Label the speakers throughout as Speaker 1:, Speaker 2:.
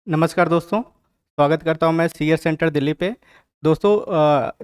Speaker 1: नमस्कार दोस्तों, स्वागत करता हूं मैं सीएर सेंटर दिल्ली पे। दोस्तों,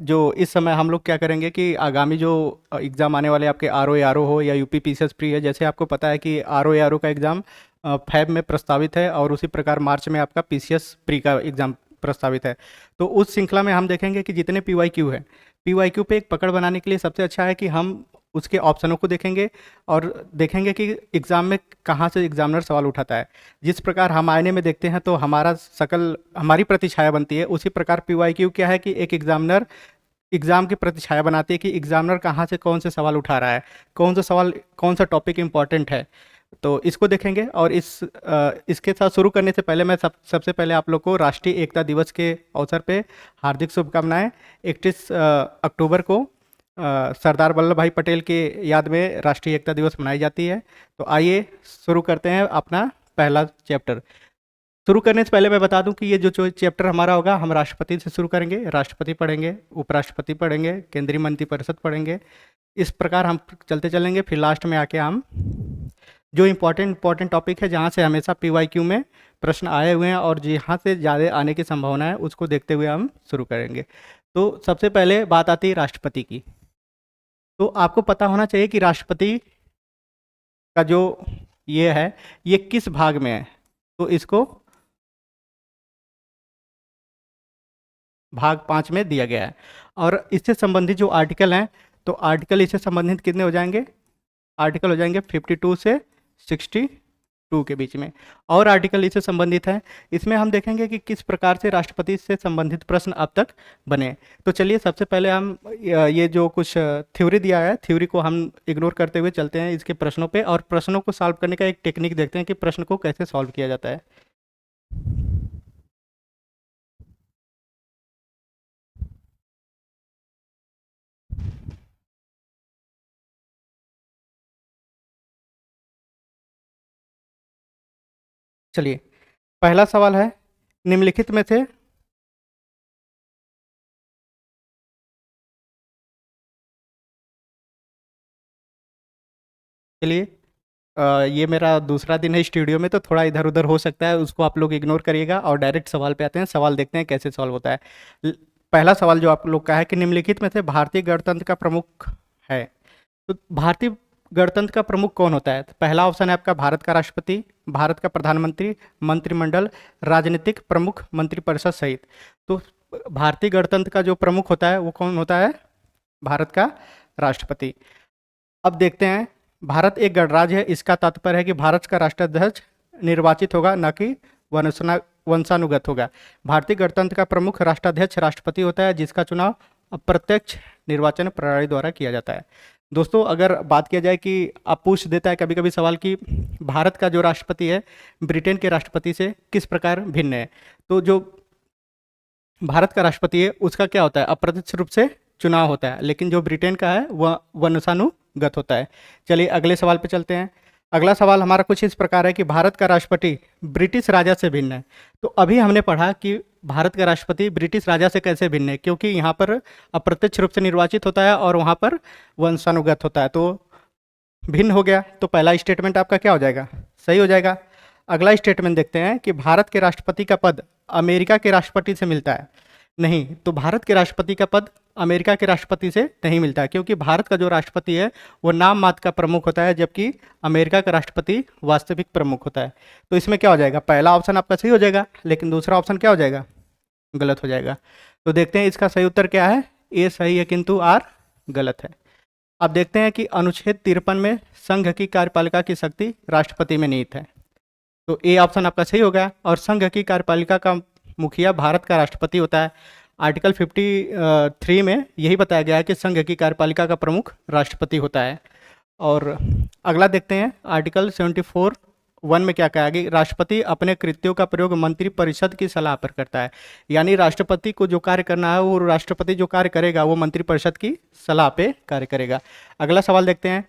Speaker 1: जो इस समय हम लोग क्या करेंगे कि आगामी जो एग्ज़ाम आने वाले आपके आरओ हो या यूपी पीसीएस प्री है, जैसे आपको पता है कि आरओ का एग्ज़ाम फैब में प्रस्तावित है और उसी प्रकार मार्च में आपका पीसीएस प्री का एग्ज़ाम प्रस्तावित है। तो उस श्रृंखला में हम देखेंगे कि जितने पीवाईक्यू है, पीवाईक्यू पे एक पकड़ बनाने के लिए सबसे अच्छा है कि हम उसके ऑप्शनों को देखेंगे और देखेंगे कि एग्ज़ाम में कहाँ से एग्जामिनर सवाल उठाता है। जिस प्रकार हम आईने में देखते हैं तो हमारी प्रतिछाया बनती है, उसी प्रकार पीवाईक्यू क्या है कि एक एग्जामिनर एग्ज़ाम की प्रतिछाया बनाती है कि एग्जामिनर कहाँ से कौन से सवाल उठा रहा है, कौन सा सवाल, कौन सा टॉपिक इम्पॉर्टेंट है। तो इसको देखेंगे और इसके साथ शुरू करने से पहले मैं सबसे पहले आप लोग को राष्ट्रीय एकता दिवस के अवसर पे हार्दिक शुभकामनाएं। 31 अक्टूबर को सरदार वल्लभ भाई पटेल के याद में राष्ट्रीय एकता दिवस मनाई जाती है। तो आइए शुरू करते हैं अपना पहला चैप्टर। शुरू करने से पहले मैं बता दूं कि ये जो चैप्टर हमारा होगा, हम राष्ट्रपति से शुरू करेंगे। राष्ट्रपति पढ़ेंगे, उपराष्ट्रपति पढ़ेंगे, केंद्रीय मंत्रिपरिषद पढ़ेंगे। इस प्रकार हम चलते चलेंगे। फिर लास्ट में आके हम जो इम्पोर्टेंट टॉपिक है, जहाँ से हमेशा पीवाईक्यू में प्रश्न आए हुए हैं और जहाँ से ज़्यादा आने की संभावना है, उसको देखते हुए हम शुरू करेंगे। तो सबसे पहले बात आती है राष्ट्रपति की। तो आपको पता होना चाहिए कि राष्ट्रपति का जो ये है, ये किस भाग में है। तो इसको भाग 5 में दिया गया है और इससे संबंधित जो आर्टिकल हैं, तो आर्टिकल इससे संबंधित कितने हो जाएंगे? आर्टिकल हो जाएंगे 52 से 62 के बीच में। और आर्टिकल इससे संबंधित है, इसमें हम देखेंगे कि किस प्रकार से राष्ट्रपति से संबंधित प्रश्न अब तक बने। तो चलिए सबसे पहले हम ये जो कुछ थ्योरी दिया है, थ्योरी को हम इग्नोर करते हुए चलते हैं इसके प्रश्नों पे और प्रश्नों को सॉल्व करने का एक टेक्निक देखते हैं कि प्रश्न को कैसे सॉल्व किया जाता है। चलिए, पहला सवाल है, निम्नलिखित में से चलिए, ये मेरा दूसरा दिन है स्टूडियो में, तो थोड़ा इधर उधर हो सकता है, उसको आप लोग इग्नोर करिएगा और डायरेक्ट सवाल पे आते हैं। सवाल देखते हैं कैसे सॉल्व होता है। ल- पहला सवाल जो आप लोग का है कि निम्नलिखित में से भारतीय गणतंत्र का प्रमुख है। तो भारतीय गणतंत्र का प्रमुख कौन होता है? तो पहला ऑप्शन है आपका भारत का राष्ट्रपति, भारत का प्रधानमंत्री, मंत्रिमंडल, राजनीतिक प्रमुख, मंत्रिपरिषद सहित। तो भारतीय गणतंत्र का जो प्रमुख होता है वो कौन होता है? भारत का राष्ट्रपति। अब देखते हैं, भारत एक गणराज्य है, इसका तात्पर्य है कि भारत का राष्ट्राध्यक्ष निर्वाचित होगा, न कि वंशानुगत होगा। भारतीय गणतंत्र का प्रमुख राष्ट्राध्यक्ष राष्ट्रपति होता है, जिसका चुनाव अप्रत्यक्ष निर्वाचन प्रणाली द्वारा किया जाता है। दोस्तों, अगर बात किया जाए कि आप पूछ देता है कभी कभी सवाल कि भारत का जो राष्ट्रपति है ब्रिटेन के राष्ट्रपति से किस प्रकार भिन्न है, तो जो भारत का राष्ट्रपति है उसका क्या होता है? अप्रत्यक्ष रूप से चुनाव होता है, लेकिन जो ब्रिटेन का है वह वंशानुगत होता है। चलिए अगले सवाल पे चलते हैं। अगला सवाल हमारा कुछ इस प्रकार है कि भारत का राष्ट्रपति ब्रिटिश राजा से भिन्न है। तो अभी हमने पढ़ा कि भारत का राष्ट्रपति ब्रिटिश राजा से कैसे भिन्न है, क्योंकि यहाँ पर अप्रत्यक्ष रूप से निर्वाचित होता है और वहाँ पर वंशानुगत होता है, तो भिन्न हो गया। तो पहला स्टेटमेंट आपका क्या हो जाएगा? सही हो जाएगा। अगला स्टेटमेंट देखते हैं कि भारत के राष्ट्रपति का पद अमेरिका के राष्ट्रपति से मिलता है। नहीं, तो भारत के राष्ट्रपति का पद अमेरिका के राष्ट्रपति से नहीं मिलता है, क्योंकि भारत का जो राष्ट्रपति है वो नाम मात्र का प्रमुख होता है, जबकि अमेरिका का राष्ट्रपति वास्तविक प्रमुख होता है। तो इसमें क्या हो जाएगा? पहला ऑप्शन आपका सही हो जाएगा, लेकिन दूसरा ऑप्शन क्या हो जाएगा? गलत हो जाएगा। तो देखते हैं इसका सही उत्तर क्या है। ए सही है किंतु आर गलत है। अब देखते हैं कि अनुच्छेद 53 में संघ की कार्यपालिका की शक्ति राष्ट्रपति में निहित है। तो ए ऑप्शन आपका सही होगा और संघ की कार्यपालिका का मुखिया भारत का राष्ट्रपति होता है। आर्टिकल 53 में यही बताया गया है कि संघ की कार्यपालिका का प्रमुख राष्ट्रपति होता है। और अगला देखते हैं, आर्टिकल 74(1) में क्या कहा गया? राष्ट्रपति अपने कृत्यों का प्रयोग मंत्रिपरिषद की सलाह पर करता है। यानी राष्ट्रपति को जो कार्य करना है वो राष्ट्रपति जो कार्य करेगा वो मंत्रिपरिषद की सलाह पे कार्य करेगा। अगला सवाल देखते हैं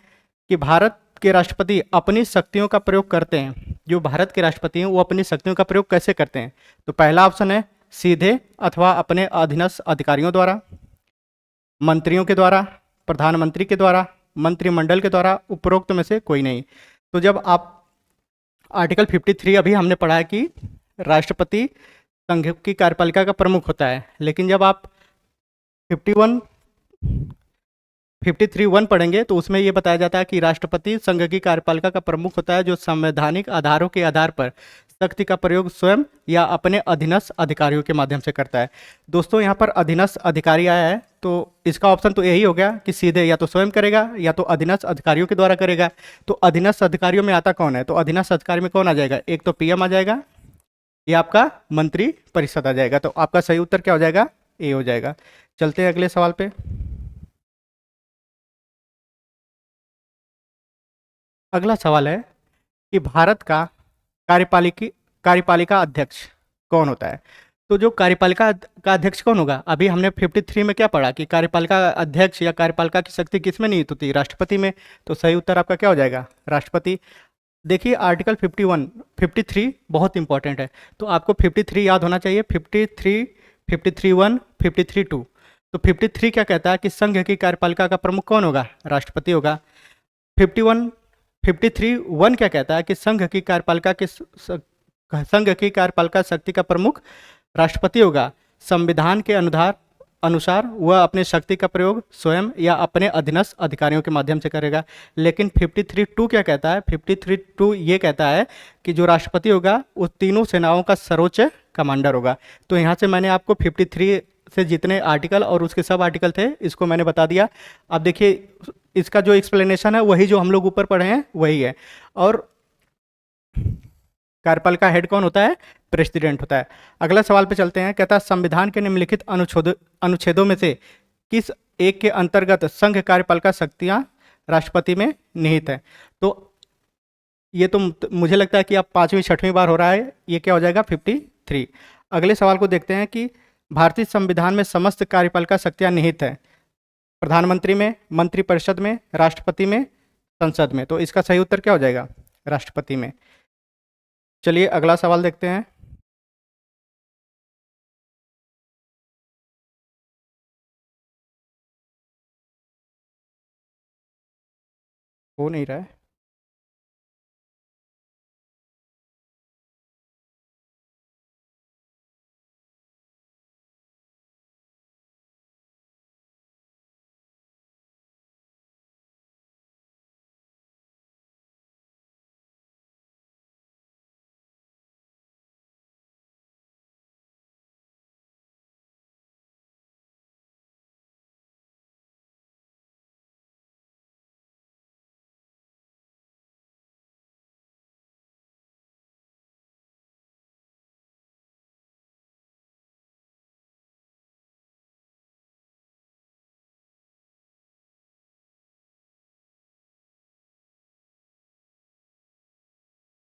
Speaker 1: कि भारत के राष्ट्रपति अपनी शक्तियों का प्रयोग करते हैं। जो भारत के राष्ट्रपति हैं वो अपनी शक्तियों का प्रयोग कैसे करते हैं? तो पहला ऑप्शन है सीधे अथवा अपने अधीनस्थ अधिकारियों द्वारा, मंत्रियों के द्वारा, प्रधानमंत्री के द्वारा, मंत्रिमंडल के द्वारा, उपरोक्त में से कोई नहीं। तो जब आप आर्टिकल 53 अभी हमने पढ़ा है कि राष्ट्रपति संघ की कार्यपालिका का प्रमुख होता है। लेकिन जब आप 51 53(1) पढ़ेंगे तो उसमें ये बताया जाता है कि राष्ट्रपति संघ की कार्यपालिका का प्रमुख होता है, जो संवैधानिक आधारों के आधार पर शक्ति का प्रयोग स्वयं या अपने अधीनस्थ अधिकारियों के माध्यम से करता है। दोस्तों, यहाँ पर अधीनस्थ अधिकारी आया है, तो इसका ऑप्शन तो यही हो गया कि सीधे या तो स्वयं करेगा या तो अधीनस्थ अधिकारियों के द्वारा करेगा। तो अधीनस्थ अधिकारियों में आता कौन है? तो अधीनस्थ अधिकारी में कौन आ जाएगा? एक तो पीएम आ जाएगा, या आपका मंत्री परिषद आ जाएगा। तो आपका सही उत्तर क्या हो जाएगा? ए हो जाएगा। चलते हैं अगले सवाल पे। अगला सवाल है कि भारत का कार्यपालिकी कार्यपालिका अध्यक्ष कौन होता है? तो जो कार्यपालिका का अध्यक्ष कौन होगा? अभी हमने 53 में क्या पढ़ा कि कार्यपालिका अध्यक्ष या कार्यपालिका की शक्ति किस में निहित होती है? राष्ट्रपति में। तो सही उत्तर आपका क्या हो जाएगा? राष्ट्रपति। देखिए, आर्टिकल 51 53 बहुत इंपॉर्टेंट है, तो आपको 53 याद होना चाहिए। 53 53(1) 53(2). तो 53 क्या कहता है कि संघ की कार्यपालिका का प्रमुख कौन होगा? राष्ट्रपति होगा। 51 53(1) क्या कहता है कि संघ की कार्यपालिका शक्ति का प्रमुख राष्ट्रपति होगा। संविधान के अनुसार अनुसार वह अपने शक्ति का प्रयोग स्वयं या अपने अधीनस्थ अधिकारियों के माध्यम से करेगा। लेकिन 53(2) क्या कहता है? 53(2) ये कहता है कि जो राष्ट्रपति होगा वो तीनों सेनाओं का सर्वोच्च कमांडर होगा। तो यहाँ से मैंने आपको 53 से जितने आर्टिकल और उसके सब आर्टिकल थे इसको मैंने बता दिया। अब देखिए, इसका जो एक्सप्लेनेशन है वही जो हम लोग ऊपर पढ़े हैं वही है। और कार्यपालिका हेड कौन होता है? प्रेसिडेंट होता है। अगला सवाल पे चलते हैं। कहता है संविधान के निम्नलिखित अनुच्छेदों में से किस एक के अंतर्गत संघ कार्यपालिका शक्तियां राष्ट्रपति में निहित है? तो ये तो मुझे लगता है कि आप 5वीं 6वीं बार हो रहा है। ये क्या हो जाएगा? 53। अगले सवाल को देखते हैं कि भारतीय संविधान में समस्त कार्यपालिका शक्तियां निहित है। प्रधानमंत्री में, मंत्रिपरिषद में, राष्ट्रपति में, संसद में। तो इसका सही उत्तर क्या हो जाएगा? राष्ट्रपति में। चलिए अगला सवाल देखते हैं। हो नहीं रहा है।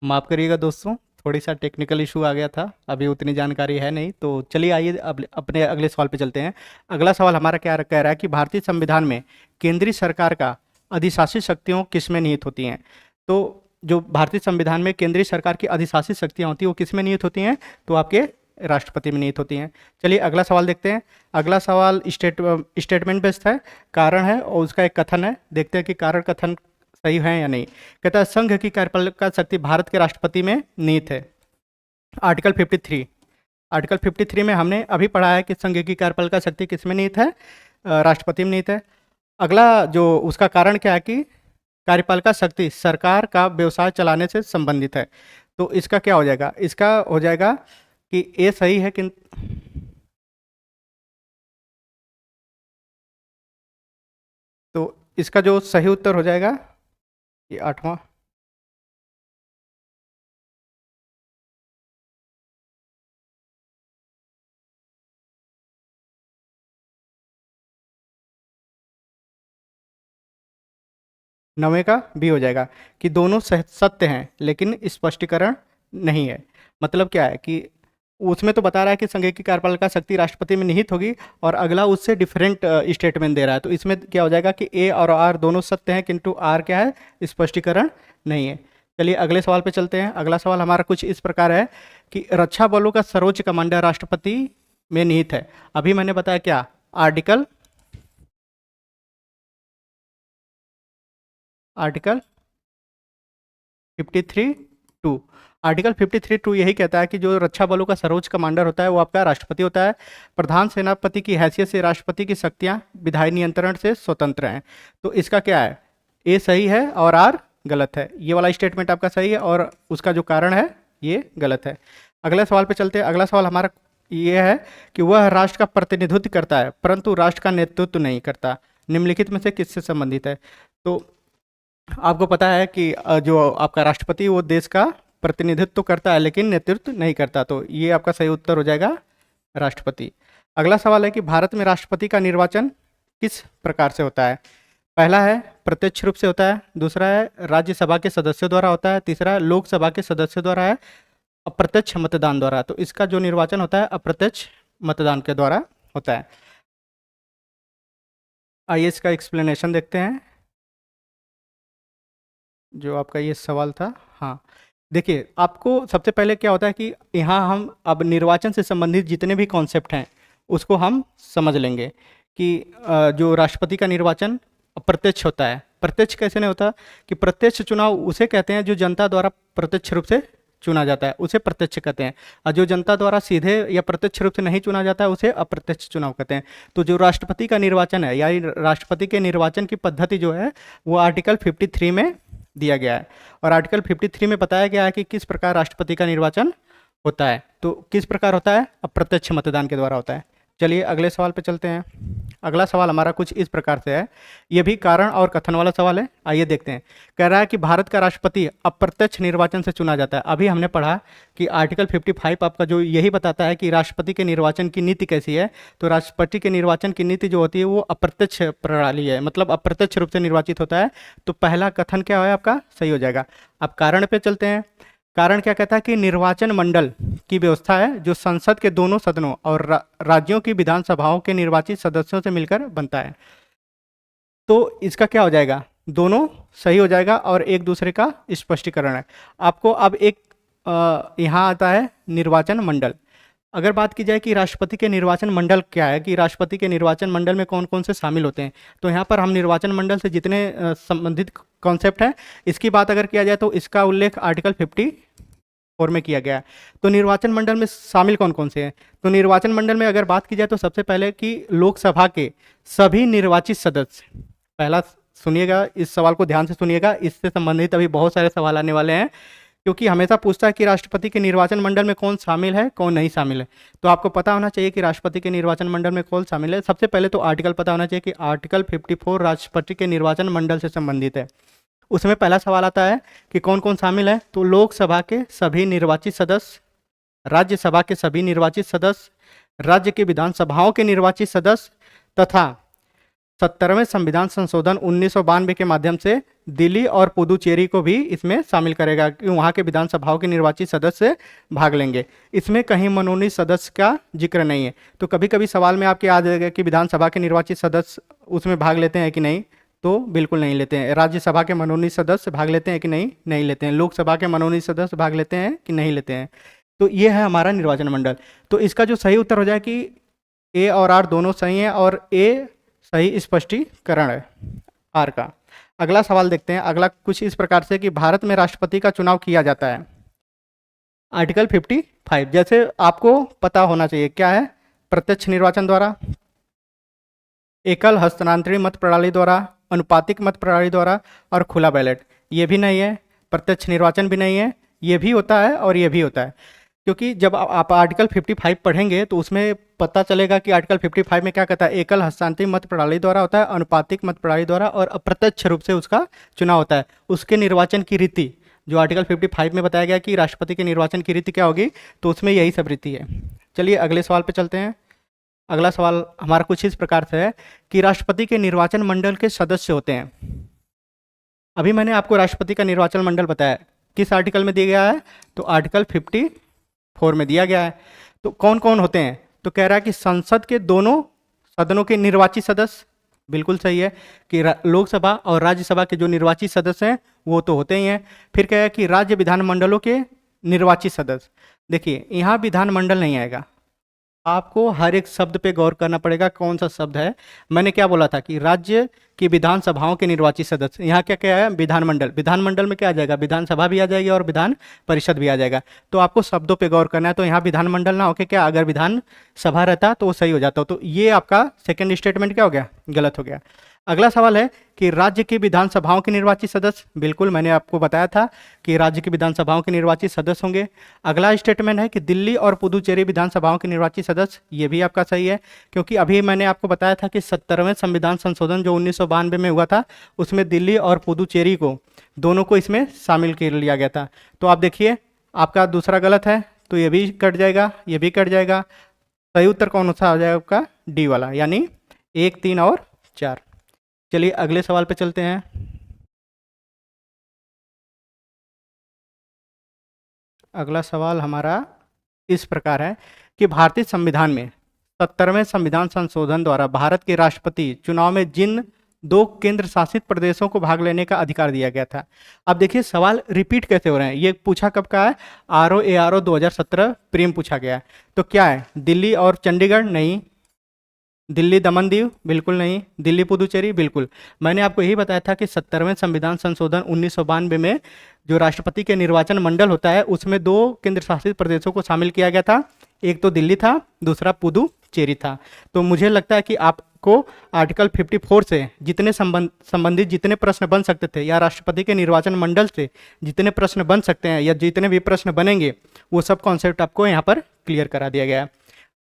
Speaker 1: माफ़ करिएगा दोस्तों, थोड़ी सा टेक्निकल इशू आ गया था, अभी उतनी जानकारी है नहीं। तो चलिए आइए अब अपने अगले सवाल पे चलते हैं। अगला सवाल हमारा क्या कह रहा है कि भारतीय संविधान में केंद्रीय सरकार का अधिशासी शक्तियों किस में निहित होती हैं? तो जो भारतीय संविधान में केंद्रीय सरकार की अधिशासी शक्तियाँ होती हैं वो किस में निहित होती हैं? तो आपके राष्ट्रपति में निहित होती हैं। चलिए अगला सवाल देखते हैं। अगला सवाल स्टेटमेंट बेस्ड है, कारण है और उसका एक कथन है। देखते हैं कि कारण कथन सही है या नहीं। कहता है संघ की कार्यपालिका शक्ति भारत के राष्ट्रपति में निहित है। आर्टिकल 53। आर्टिकल 53 में हमने अभी पढ़ा है कि संघ की कार्यपालिका शक्ति किस में निहित है? राष्ट्रपति में निहित है। अगला जो उसका कारण क्या है कि कार्यपालिका शक्ति सरकार का व्यवसाय चलाने से संबंधित है। तो इसका क्या हो जाएगा? इसका हो जाएगा कि ये सही है कि तो इसका जो सही उत्तर हो जाएगा ये 8वां। नवे का बी हो जाएगा कि दोनों सत्य हैं लेकिन स्पष्टीकरण नहीं है। मतलब क्या है कि उसमें तो बता रहा है कि संघ की कार्यपालिका शक्ति राष्ट्रपति में निहित होगी, और अगला उससे डिफरेंट स्टेटमेंट दे रहा है। तो इसमें क्या हो जाएगा कि ए और आर दोनों सत्य हैं किंतु आर क्या है? स्पष्टीकरण नहीं है। चलिए अगले सवाल पे चलते हैं। अगला सवाल हमारा कुछ इस प्रकार है कि रक्षा बलों का सर्वोच्च कमांडर राष्ट्रपति में निहित है। अभी मैंने बताया क्या? Article article 53(2). आर्टिकल 53(2) यही कहता है कि जो रक्षा बलों का सर्वोच्च कमांडर होता है वो आपका राष्ट्रपति होता है। प्रधान सेनापति की हैसियत से राष्ट्रपति की शक्तियां विधायी नियंत्रण से स्वतंत्र हैं। तो इसका क्या है, ए सही है और आर गलत है। ये वाला स्टेटमेंट आपका सही है और उसका जो कारण है ये गलत है। अगले सवाल पे चलते हैं। अगला सवाल हमारा ये है कि वह राष्ट्र का प्रतिनिधित्व करता है परंतु राष्ट्र का नेतृत्व नहीं करता, निम्नलिखित में से किससे संबंधित है। तो आपको पता है कि जो आपका राष्ट्रपति वो देश का प्रतिनिधित्व तो करता है लेकिन नेतृत्व नहीं करता, तो ये आपका सही उत्तर हो जाएगा राष्ट्रपति। अगला सवाल है कि भारत में राष्ट्रपति का निर्वाचन किस प्रकार से होता है। पहला है प्रत्यक्ष रूप से होता है, दूसरा है राज्यसभा के सदस्यों द्वारा होता है, तीसरा है लोकसभा के सदस्यों द्वारा है, अप्रत्यक्ष मतदान द्वारा। तो इसका जो निर्वाचन होता है अप्रत्यक्ष मतदान के द्वारा होता है। आइए इसका एक्सप्लेनेशन देखते हैं। जो आपका ये सवाल था, हाँ देखिए, आपको सबसे पहले क्या होता है कि यहाँ हम अब निर्वाचन से संबंधित जितने भी कॉन्सेप्ट हैं उसको हम समझ लेंगे कि जो राष्ट्रपति का निर्वाचन अप्रत्यक्ष होता है। प्रत्यक्ष कैसे नहीं होता कि प्रत्यक्ष चुनाव उसे कहते हैं जो जनता द्वारा प्रत्यक्ष रूप से चुना जाता है, उसे प्रत्यक्ष कहते हैं, और जो जनता द्वारा सीधे या प्रत्यक्ष रूप से नहीं चुना जाता है उसे अप्रत्यक्ष चुनाव कहते हैं। तो जो राष्ट्रपति का निर्वाचन है यानी राष्ट्रपति के निर्वाचन की पद्धति जो है वो आर्टिकल 53 में दिया गया है और आर्टिकल 53 में बताया गया है कि किस प्रकार राष्ट्रपति का निर्वाचन होता है। तो किस प्रकार होता है, अप्रत्यक्ष मतदान के द्वारा होता है। चलिए अगले सवाल पे चलते हैं। अगला सवाल हमारा कुछ इस प्रकार से है, ये भी कारण और कथन वाला सवाल है। आइए देखते हैं। कह रहा है कि भारत का राष्ट्रपति अप्रत्यक्ष निर्वाचन से चुना जाता है। अभी हमने पढ़ा कि आर्टिकल 55 आपका जो यही बताता है कि राष्ट्रपति के निर्वाचन की नीति कैसी है। तो राष्ट्रपति के निर्वाचन की नीति जो होती है वो अप्रत्यक्ष प्रणाली है, मतलब अप्रत्यक्ष रूप से निर्वाचित होता है। तो पहला कथन क्या है आपका, सही हो जाएगा। अब कारण पे चलते हैं। कारण क्या कहता है कि निर्वाचन मंडल की व्यवस्था है जो संसद के दोनों सदनों और राज्यों की विधानसभाओं के निर्वाचित सदस्यों से मिलकर बनता है। तो इसका क्या हो जाएगा, दोनों सही हो जाएगा और एक दूसरे का स्पष्टीकरण है। आपको अब एक यहाँ आता है निर्वाचन मंडल। अगर बात की जाए कि राष्ट्रपति के निर्वाचन मंडल क्या है, कि राष्ट्रपति के निर्वाचन मंडल में कौन कौन से शामिल होते हैं, तो यहाँ पर हम निर्वाचन मंडल से जितने संबंधित कॉन्सेप्ट हैं इसकी बात अगर किया जाए तो इसका उल्लेख आर्टिकल 54 में किया गया है। तो निर्वाचन मंडल में शामिल कौन कौन से हैं, तो निर्वाचन मंडल में अगर बात की जाए तो सबसे पहले कि लोकसभा के सभी निर्वाचित सदस्य, पहला सुनिएगा, इस सवाल को ध्यान से सुनिएगा, इससे संबंधित अभी बहुत सारे सवाल आने वाले हैं क्योंकि हमेशा पूछता है कि राष्ट्रपति के निर्वाचन मंडल में कौन शामिल है कौन नहीं शामिल है। तो आपको पता होना चाहिए कि राष्ट्रपति के निर्वाचन मंडल में कौन शामिल है। सबसे पहले तो आर्टिकल पता होना चाहिए कि आर्टिकल 54 राष्ट्रपति के निर्वाचन मंडल से संबंधित है। उसमें पहला सवाल आता है कि कौन कौन शामिल है, तो लोकसभा के सभी निर्वाचित सदस्य, राज्यसभा के सभी निर्वाचित सदस्य, राज्य की विधानसभाओं के निर्वाचित सदस्य तथा 70वें संविधान संशोधन 1992 के माध्यम से दिल्ली और पुदुचेरी को भी इसमें शामिल करेगा कि वहाँ के विधानसभाओं के निर्वाचित सदस्य भाग लेंगे। इसमें कहीं मनोनीत सदस्य का जिक्र नहीं है। तो कभी कभी सवाल में आपके आ जाएगा कि विधानसभा के निर्वाचित सदस्य उसमें भाग लेते हैं कि नहीं, तो बिल्कुल नहीं लेते हैं। राज्यसभा के मनोनीत सदस्य भाग लेते हैं कि नहीं, नहीं लेते हैं। लोकसभा के मनोनीत सदस्य भाग लेते हैं कि नहीं लेते हैं। तो ये है हमारा निर्वाचन मंडल। तो इसका जो सही उत्तर हो जाए कि ए और आर दोनों सही हैं और ए सही स्पष्टीकरण है आर का। अगला सवाल देखते हैं। अगला कुछ इस प्रकार से कि भारत में राष्ट्रपति का चुनाव किया जाता है। आर्टिकल 55 जैसे आपको पता होना चाहिए क्या है, प्रत्यक्ष निर्वाचन द्वारा, एकल हस्तांतरण मत प्रणाली द्वारा, अनुपातिक मत प्रणाली द्वारा और खुला बैलेट। ये भी नहीं है, प्रत्यक्ष निर्वाचन भी नहीं है, ये भी होता है और ये भी होता है। क्योंकि जब आप आर्टिकल 55 पढ़ेंगे तो उसमें पता चलेगा कि आर्टिकल 55 में क्या कहता है, एकल हस्तांतरण मत प्रणाली द्वारा होता है, अनुपातिक मत प्रणाली द्वारा और अप्रत्यक्ष रूप से उसका चुनाव होता है। उसके निर्वाचन की रीति जो आर्टिकल 55 में बताया गया कि राष्ट्रपति के निर्वाचन की रीति क्या होगी, तो उसमें यही सब रीति है। चलिए अगले सवाल पे चलते हैं। अगला सवाल हमारा कुछ इस प्रकार से है कि राष्ट्रपति के निर्वाचन मंडल के सदस्य होते हैं। अभी मैंने आपको राष्ट्रपति का निर्वाचन मंडल बताया, किस आर्टिकल में दिया गया है, तो आर्टिकल 54 में दिया गया है। तो कौन कौन होते हैं, तो कह रहा है कि संसद के दोनों सदनों के निर्वाचित सदस्य, बिल्कुल सही है कि लोकसभा और राज्यसभा के जो निर्वाचित सदस्य हैं वो तो होते ही हैं। फिर कह है कि राज्य विधानमंडलों के निर्वाचित सदस्य। देखिए यहाँ विधानमंडल नहीं आएगा, आपको हर एक शब्द पे गौर करना पड़ेगा, कौन सा शब्द है। मैंने क्या बोला था कि राज्य की विधानसभाओं के निर्वाचित सदस्य, यहाँ क्या क्या है, विधानमंडल। विधानमंडल में क्या आ जाएगा, विधानसभा भी आ जाएगी और विधान परिषद भी आ जाएगा। तो आपको शब्दों पे गौर करना है। तो यहाँ विधानमंडल ना होके क्या, अगर विधानसभा रहता तो वो सही हो जाता। तो ये आपका सेकंड स्टेटमेंट क्या हो गया, गलत हो गया। अगला सवाल है कि राज्य की विधानसभाओं के निर्वाचित सदस्य, बिल्कुल मैंने आपको बताया था कि राज्य की विधानसभाओं के निर्वाचित सदस्य होंगे। अगला स्टेटमेंट है कि दिल्ली और पुदुचेरी विधानसभाओं के निर्वाचित सदस्य, ये भी आपका सही है, क्योंकि अभी मैंने आपको बताया था कि 70वें संविधान संशोधन जो 1992 में हुआ था, उसमें दिल्ली और पुदुचेरी को, दोनों को इसमें शामिल कर लिया गया था। तो आप देखिए, आपका दूसरा गलत है, तो ये भी कट जाएगा, ये भी कट जाएगा। सही उत्तर कौन सा हो जाएगा आपका, डी वाला, यानी 1, 3 और 4। चलिए अगले सवाल पे चलते हैं। अगला सवाल हमारा इस प्रकार है कि भारतीय संविधान में 70वें संविधान संशोधन द्वारा भारत के राष्ट्रपति चुनाव में जिन 2 केंद्र शासित प्रदेशों को भाग लेने का अधिकार दिया गया था। अब देखिए सवाल रिपीट कैसे हो रहे हैं। ये पूछा कब का है, RO ARO 2017 प्रीम पूछा गया है। तो क्या है, दिल्ली और चंडीगढ़, नहीं। दिल्ली दमन दीव, बिल्कुल नहीं। दिल्ली पुदुचेरी, बिल्कुल। मैंने आपको यही बताया था कि 70वें संविधान संशोधन 1992 में जो राष्ट्रपति के निर्वाचन मंडल होता है, उसमें 2 केंद्र शासित प्रदेशों को शामिल किया गया था। एक तो दिल्ली था, दूसरा पुदुचेरी था। तो मुझे लगता है कि आपको आर्टिकल 54 से जितने संबंधित जितने प्रश्न बन सकते थे, या राष्ट्रपति के निर्वाचन मंडल से जितने प्रश्न बन सकते हैं, या जितने भी प्रश्न बनेंगे, वो सब कॉन्सेप्ट आपको यहाँ पर क्लियर करा दिया गया है।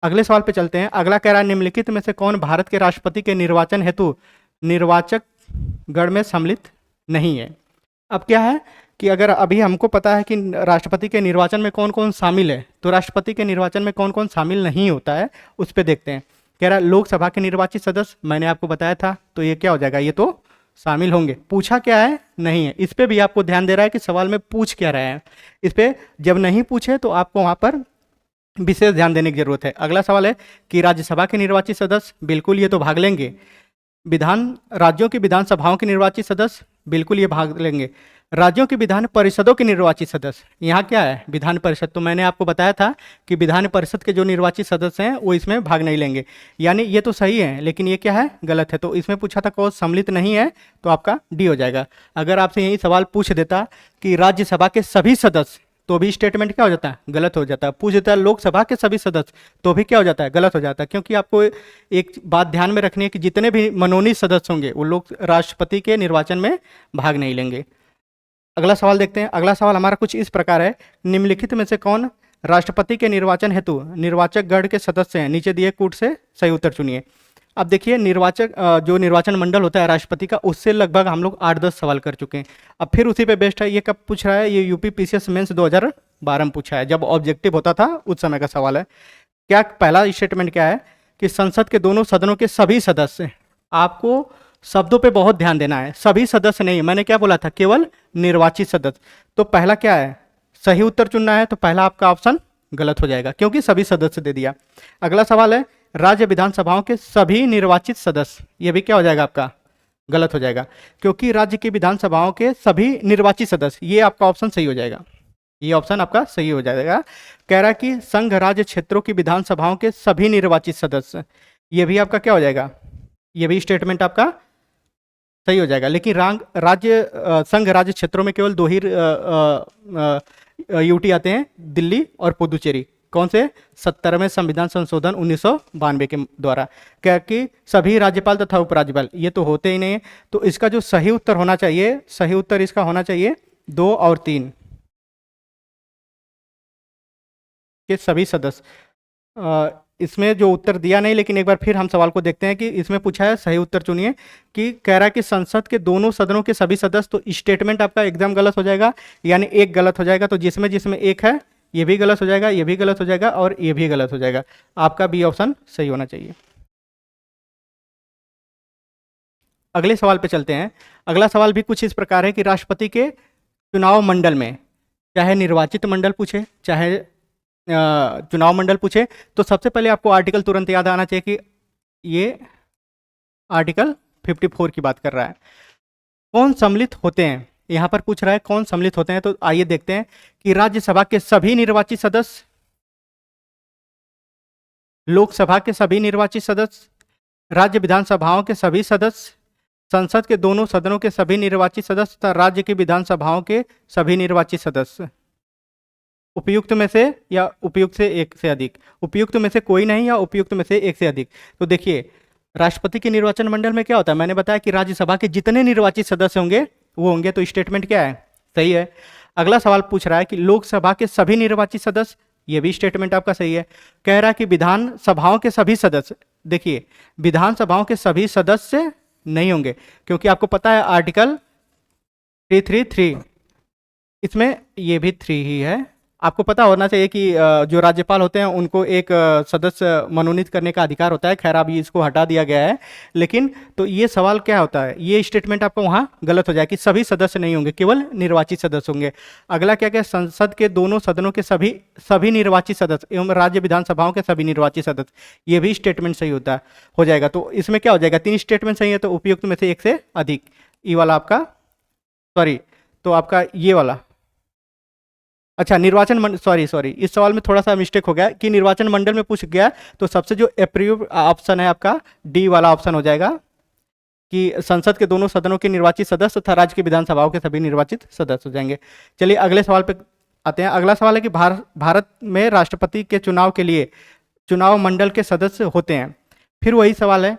Speaker 1: अगले सवाल पे चलते हैं। अगला कह रहा है, निम्नलिखित में से कौन भारत के राष्ट्रपति के निर्वाचन हेतु निर्वाचक गण में सम्मिलित नहीं है। अब क्या है कि अगर अभी हमको पता है कि राष्ट्रपति के निर्वाचन में कौन कौन शामिल है, तो राष्ट्रपति के निर्वाचन में कौन कौन शामिल नहीं होता है, उस पर देखते हैं। कह रहा है लोकसभा के निर्वाचित सदस्य, मैंने आपको बताया था, तो ये क्या हो जाएगा, ये तो शामिल होंगे। पूछा क्या है, नहीं है। इस पर भी आपको ध्यान दे रहा है कि सवाल में पूछ क्या रहा है। इस पर जब नहीं पूछे तो आपको वहाँ पर विशेष ध्यान देने की जरूरत है। अगला सवाल है कि राज्यसभा के निर्वाचित सदस्य, बिल्कुल ये तो भाग लेंगे। राज्यों की विधानसभाओं के निर्वाचित सदस्य, बिल्कुल ये भाग लेंगे। राज्यों की विधान परिषदों के निर्वाचित सदस्य, यहाँ क्या है, विधान परिषद। तो मैंने आपको बताया था कि विधान परिषद के जो निर्वाचित सदस्य हैं वो इसमें भाग नहीं लेंगे, यानी ये तो सही है, लेकिन ये क्या है, गलत है। तो इसमें पूछा था कौन सम्मिलित नहीं है, तो आपका डी हो जाएगा। अगर आपसे यही सवाल पूछ देता कि राज्यसभा के सभी सदस्य, तो भी स्टेटमेंट क्या हो जाता है, गलत हो जाता है। पूछ देता है लोकसभा के सभी सदस्य, तो भी क्या हो जाता है, गलत हो जाता है। क्योंकि आपको एक बात ध्यान में रखनी है कि जितने भी मनोनीत सदस्य होंगे वो लोग राष्ट्रपति के निर्वाचन में भाग नहीं लेंगे। अगला सवाल देखते हैं। अगला सवाल हमारा कुछ इस प्रकार है, निम्नलिखित में से कौन राष्ट्रपति के निर्वाचन हेतु निर्वाचक गण के सदस्य हैं, नीचे दिए कूट से सही उत्तर चुनिए। अब देखिए जो निर्वाचन मंडल होता है राष्ट्रपति का, उससे लगभग हम लोग 8-10 सवाल कर चुके हैं। अब फिर उसी पे बेस्ड है। ये कब पूछ रहा है, ये यूपी PCS मेंस 2012 में पूछा है, जब ऑब्जेक्टिव होता था उस समय का सवाल है। क्या पहला स्टेटमेंट क्या है कि संसद के दोनों सदनों के सभी सदस्य, आपको शब्दों पे बहुत ध्यान देना है, सभी सदस्य नहीं, मैंने क्या बोला था, केवल निर्वाचित सदस्य। तो पहला क्या है, सही उत्तर चुनना है, तो पहला आपका ऑप्शन गलत हो जाएगा क्योंकि सभी सदस्य दे दिया। अगला सवाल है राज्य विधानसभाओं के सभी निर्वाचित सदस्य, ये भी क्या हो जाएगा, आपका गलत हो जाएगा, क्योंकि राज्य की विधानसभाओं के सभी निर्वाचित सदस्य, ये आपका ऑप्शन सही हो जाएगा, ये ऑप्शन आपका सही हो जाएगा। कह रहा है कि संघ राज्य क्षेत्रों की विधानसभाओं के सभी निर्वाचित सदस्य, ये भी आपका क्या हो जाएगा, ये भी स्टेटमेंट आपका सही हो जाएगा। लेकिन संघ राज्य क्षेत्रों में केवल 2 ही यूटी आते हैं, दिल्ली और पुदुचेरी। कौन से, 70वें संविधान संशोधन 1992 के द्वारा। क्या कि सभी राज्यपाल तथा उपराज्यपाल, ये तो होते ही नहीं है। तो इसका जो सही उत्तर होना चाहिए, सही उत्तर इसका होना चाहिए 2 और 3 के सभी सदस्य। इसमें जो उत्तर दिया नहीं, लेकिन एक बार फिर हम सवाल को देखते हैं कि इसमें पूछा है, सही उत्तर चुनिए। कि कह रहा है कि संसद के दोनों सदनों के सभी सदस्य, तो स्टेटमेंट आपका एकदम गलत हो जाएगा, यानी एक गलत हो जाएगा। तो जिसमें जिसमें एक है, ये भी गलत हो जाएगा, ये भी गलत हो जाएगा और ये भी गलत हो जाएगा। आपका बी ऑप्शन सही होना चाहिए। अगले सवाल पे चलते हैं। अगला सवाल भी कुछ इस प्रकार है कि राष्ट्रपति के चुनाव मंडल में, चाहे निर्वाचित मंडल पूछे, चाहे चुनाव मंडल पूछे, तो सबसे पहले आपको आर्टिकल तुरंत याद आना चाहिए कि ये आर्टिकल 54 की बात कर रहा है। कौन सम्मिलित होते हैं, यहाँ पर पूछ रहा है कौन सम्मिलित होते हैं। तो आइए देखते हैं कि राज्यसभा के सभी निर्वाचित सदस्य, लोकसभा के सभी निर्वाचित सदस्य, राज्य विधानसभाओं के सभी सदस्य, संसद के दोनों सदनों के सभी निर्वाचित सदस्य तथा राज्य की विधानसभाओं के सभी निर्वाचित सदस्य। उपयुक्त में से या उपयुक्त से एक से अधिक, उपयुक्त में से कोई नहीं या उपयुक्त में से एक से अधिक। तो देखिए राष्ट्रपति के निर्वाचन मंडल में क्या होता है, मैंने बताया कि राज्यसभा के जितने निर्वाचित सदस्य होंगे वो होंगे, तो स्टेटमेंट क्या है, सही है। अगला सवाल पूछ रहा है कि लोकसभा के सभी निर्वाचित सदस्य, ये भी स्टेटमेंट आपका सही है। कह रहा है कि विधानसभाओं के सभी सदस्य, देखिए विधानसभाओं के सभी सदस्य नहीं होंगे, क्योंकि आपको पता है आर्टिकल 333, इसमें ये भी 3 ही है। आपको पता होना चाहिए कि जो राज्यपाल होते हैं उनको एक सदस्य मनोनीत करने का अधिकार होता है। खैर अभी इसको हटा दिया गया है, लेकिन तो ये सवाल क्या होता है, ये स्टेटमेंट आपको वहाँ गलत हो जाए कि सभी सदस्य नहीं होंगे, केवल निर्वाचित सदस्य होंगे। अगला क्या क्या, संसद के दोनों सदनों के सभी निर्वाचित सदस्य एवं राज्य विधानसभाओं के सभी निर्वाचित सदस्य, ये भी स्टेटमेंट सही हो जाएगा। तो इसमें क्या हो जाएगा, 3 स्टेटमेंट सही है, तो उपयुक्त में से एक से अधिक, ये वाला आपका, सॉरी तो आपका ये वाला, अच्छा निर्वाचन मंडल, सॉरी इस सवाल में थोड़ा सा मिस्टेक हो गया कि निर्वाचन मंडल में पूछ गया, तो सबसे जो अप्रूव ऑप्शन है आपका डी वाला ऑप्शन हो जाएगा कि संसद के दोनों सदनों के निर्वाचित सदस्य तथा राज्य की विधानसभाओं के सभी निर्वाचित सदस्य हो जाएंगे। चलिए अगले सवाल पे आते हैं। अगला सवाल है कि भारत में राष्ट्रपति के चुनाव के लिए चुनाव मंडल के सदस्य होते हैं। फिर वही सवाल है,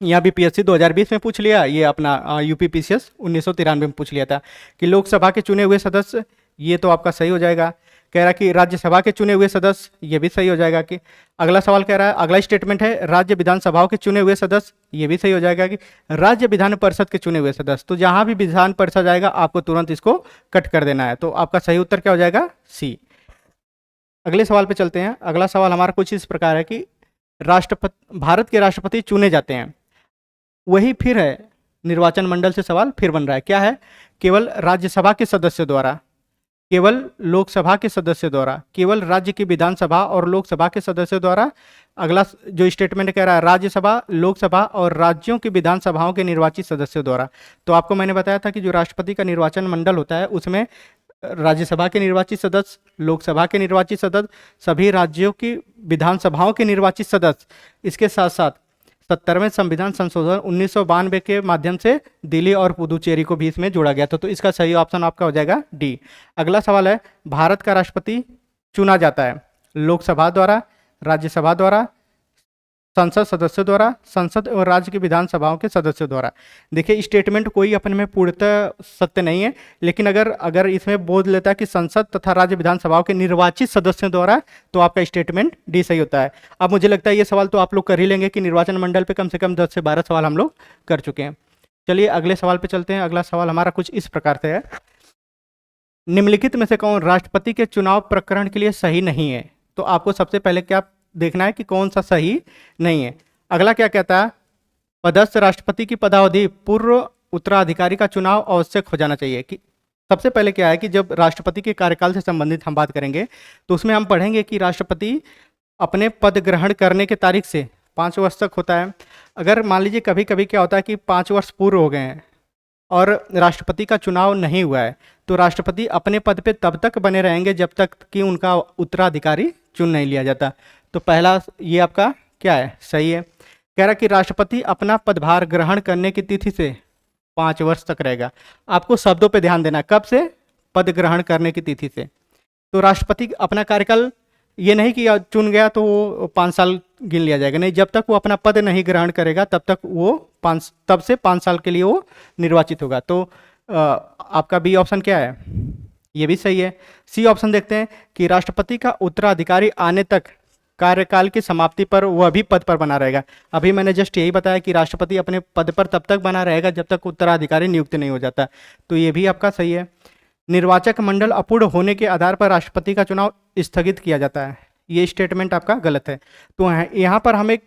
Speaker 1: यहाँ भी पीएससी 2020 में पूछ लिया, ये अपना यूपी पीसीएस 1993 में पूछ लिया था कि लोकसभा के चुने हुए सदस्य, ये तो आपका सही हो जाएगा। कह रहा है कि राज्यसभा के चुने हुए सदस्य, ये भी सही हो जाएगा। कि अगला सवाल कह रहा है, अगला स्टेटमेंट है राज्य विधानसभाओं के चुने हुए सदस्य, ये भी सही हो जाएगा कि राज्य विधान परिषद के चुने हुए सदस्य। तो जहां भी विधान परिषद आएगा आपको तुरंत इसको कट कर देना है, तो आपका सही उत्तर क्या हो जाएगा, सी। अगले सवाल पे चलते हैं। अगला सवाल हमारा कुछ इस प्रकार है कि भारत के राष्ट्रपति चुने जाते हैं, वही फिर है निर्वाचन मंडल से सवाल फिर बन रहा है, क्या है, केवल राज्यसभा के सदस्य द्वारा, केवल लोकसभा के सदस्य द्वारा, केवल राज्य की विधानसभा और लोकसभा के सदस्य द्वारा। अगला जो स्टेटमेंट कह रहा है, राज्यसभा, लोकसभा और राज्यों की विधानसभाओं के निर्वाचित सदस्यों द्वारा। तो आपको मैंने बताया था कि जो राष्ट्रपति का निर्वाचन मंडल होता है उसमें राज्यसभा के निर्वाचित सदस्य, लोकसभा के निर्वाचित सदस्य, सभी राज्यों की विधानसभाओं के निर्वाचित सदस्य, इसके साथ साथ 70वें संविधान संशोधन 1992 के माध्यम से दिल्ली और पुदुचेरी को भी इसमें जोड़ा गया था। तो इसका सही ऑप्शन आपका हो जाएगा डी। अगला सवाल है, भारत का राष्ट्रपति चुना जाता है लोकसभा द्वारा, राज्यसभा द्वारा, संसद सदस्यों द्वारा, संसद और राज्य की विधानसभाओं के सदस्यों द्वारा। देखिए स्टेटमेंट कोई अपने में पूर्णतः सत्य नहीं है, लेकिन अगर इसमें बोल लेता है कि संसद तथा राज्य विधानसभाओं के निर्वाचित सदस्यों द्वारा, तो आपका स्टेटमेंट डी सही होता है। अब मुझे लगता है ये सवाल तो आप लोग कर ही लेंगे कि निर्वाचन मंडल पर कम से कम 10 से 12 सवाल हम लोग कर चुके हैं। चलिए अगले सवाल पर चलते हैं। अगला सवाल हमारा कुछ इस प्रकार से है, निम्नलिखित में से कौन राष्ट्रपति के चुनाव प्रकरण के लिए सही नहीं है। तो आपको सबसे पहले क्या देखना है कि कौन सा सही नहीं है। अगला क्या कहता है, पदस्थ राष्ट्रपति की पदावधि पूर्व उत्तराधिकारी का चुनाव आवश्यक हो जाना चाहिए। कि सबसे पहले क्या है कि जब राष्ट्रपति के कार्यकाल से संबंधित हम बात करेंगे तो उसमें हम पढ़ेंगे कि राष्ट्रपति अपने पद ग्रहण करने के तारीख से 5 वर्ष तक होता है। अगर मान लीजिए कभी कभी क्या होता है कि 5 वर्ष पूर्व हो गए हैं और राष्ट्रपति का चुनाव नहीं हुआ है, तो राष्ट्रपति अपने पद पे तब तक बने रहेंगे जब तक कि उनका उत्तराधिकारी चुन नहीं लिया जाता। तो पहला ये आपका क्या है, सही है। कह रहा कि राष्ट्रपति अपना पदभार ग्रहण करने की तिथि से 5 वर्ष तक रहेगा। आपको शब्दों पे ध्यान देना, कब से, पद ग्रहण करने की तिथि से। तो राष्ट्रपति अपना कार्यकाल ये नहीं कि चुन गया तो वो 5 साल गिन लिया जाएगा, नहीं, जब तक वो अपना पद नहीं ग्रहण करेगा तब तक वो तब से 5 साल के लिए वो निर्वाचित होगा। तो आपका बी ऑप्शन क्या है, ये भी सही है। सी ऑप्शन देखते हैं कि राष्ट्रपति का उत्तराधिकारी आने तक कार्यकाल की समाप्ति पर वह भी पद पर बना रहेगा। अभी मैंने जस्ट यही बताया कि राष्ट्रपति अपने पद पर तब तक बना रहेगा जब तक उत्तराधिकारी नियुक्त नहीं हो जाता, तो ये भी आपका सही है। निर्वाचक मंडल अपूर्ण होने के आधार पर राष्ट्रपति का चुनाव स्थगित किया जाता है, ये स्टेटमेंट आपका गलत है। तो यहाँ पर हम एक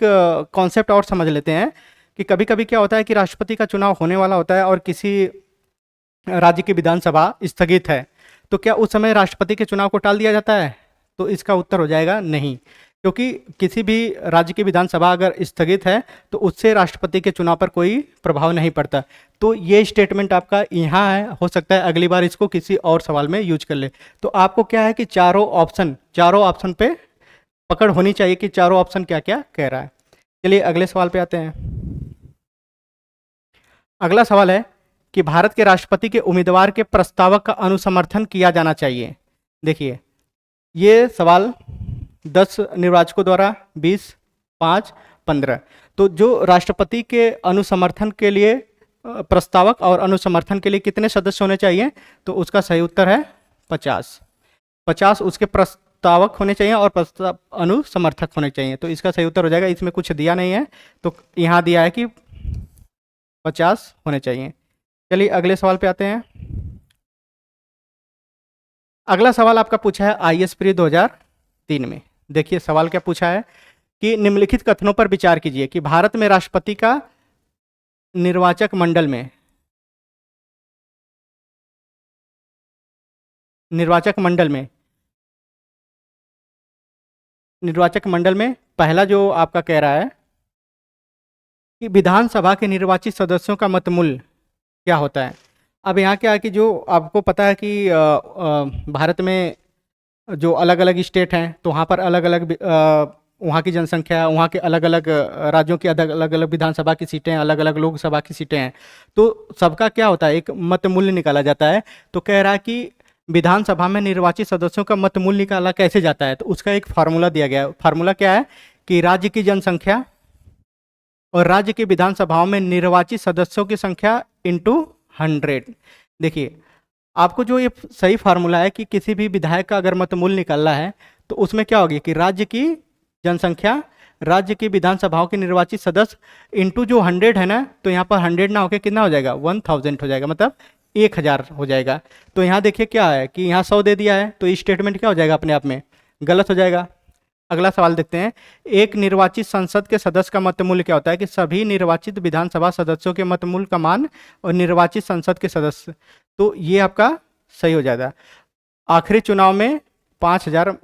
Speaker 1: कॉन्सेप्ट और समझ लेते हैं कि कभी कभी क्या होता है कि राष्ट्रपति का चुनाव होने वाला होता है और किसी राज्य की विधानसभा स्थगित है, तो क्या उस समय राष्ट्रपति के चुनाव को टाल दिया जाता है? तो इसका उत्तर हो जाएगा नहीं, क्योंकि किसी भी राज्य की विधानसभा अगर स्थगित है तो उससे राष्ट्रपति के चुनाव पर कोई प्रभाव नहीं पड़ता। तो ये स्टेटमेंट आपका यहाँ है, हो सकता है अगली बार इसको किसी और सवाल में यूज कर ले। तो आपको क्या है कि चारों ऑप्शन पे पकड़ होनी चाहिए कि चारों ऑप्शन क्या क्या कह रहा है। चलिए अगले सवाल पे आते हैं। अगला सवाल है कि भारत के राष्ट्रपति के उम्मीदवार के प्रस्तावक का अनुसमर्थन किया जाना चाहिए। देखिए, ये सवाल 10 निर्वाचकों द्वारा, 20, 5, 15। तो जो राष्ट्रपति के अनुसमर्थन के लिए प्रस्तावक और अनुसमर्थन के लिए कितने सदस्य होने चाहिए, तो उसका सही उत्तर है 50। 50 उसके प्रस्तावक होने चाहिए और प्रस्ताव अनुसमर्थक होने चाहिए, तो इसका सही उत्तर हो जाएगा। इसमें कुछ दिया नहीं है, तो यहाँ दिया है कि 50 होने चाहिए। चलिए अगले सवाल पे आते हैं। अगला सवाल आपका पूछा है आईएएस प्री 2003 में। देखिए सवाल क्या पूछा है कि निम्नलिखित कथनों पर विचार कीजिए कि भारत में राष्ट्रपति का निर्वाचक मंडल में निर्वाचक मंडल में निर्वाचक मंडल में पहला जो आपका कह रहा है कि विधानसभा के निर्वाचित सदस्यों का मतमूल्य क्या होता है। अब यहाँ क्या है कि जो आपको पता है कि भारत में जो अलग अलग स्टेट हैं, तो वहाँ पर अलग अलग वहाँ की जनसंख्या, वहाँ के अलग अलग राज्यों की अलग अलग विधानसभा की सीटें, अलग अलग लोकसभा की सीटें हैं। तो सबका क्या होता है, एक मत मूल्य निकाला जाता है। तो कह रहा है कि विधानसभा में निर्वाचित सदस्यों का मत मूल्य निकाला कैसे जाता है, तो उसका एक फार्मूला दिया गया है। फार्मूला क्या है कि राज्य की जनसंख्या और राज्य की विधानसभाओं में निर्वाचित सदस्यों की संख्या इंटू 100। देखिए, आपको जो ये सही फार्मूला है कि किसी भी विधायक का अगर मतमूल्य निकालना है, तो उसमें क्या होगी कि राज्य की जनसंख्या, राज्य की विधानसभाओं के निर्वाचित सदस्य इंटू जो 100 है ना, तो यहाँ पर 100 ना होकर कितना हो जाएगा, 1000 हो जाएगा, मतलब 1000 हो जाएगा। तो यहाँ देखिए क्या है कि यहाँ 100 दे दिया है, तो ये स्टेटमेंट क्या हो जाएगा, अपने आप में गलत हो जाएगा। अगला सवाल देखते हैं। एक निर्वाचित संसद के सदस्य का मतमूल्य क्या होता है कि सभी निर्वाचित विधानसभा सदस्यों के मतमूल्य का मान और निर्वाचित संसद के सदस्य, तो ये आपका सही हो जाएगा। आखिरी चुनाव में 5000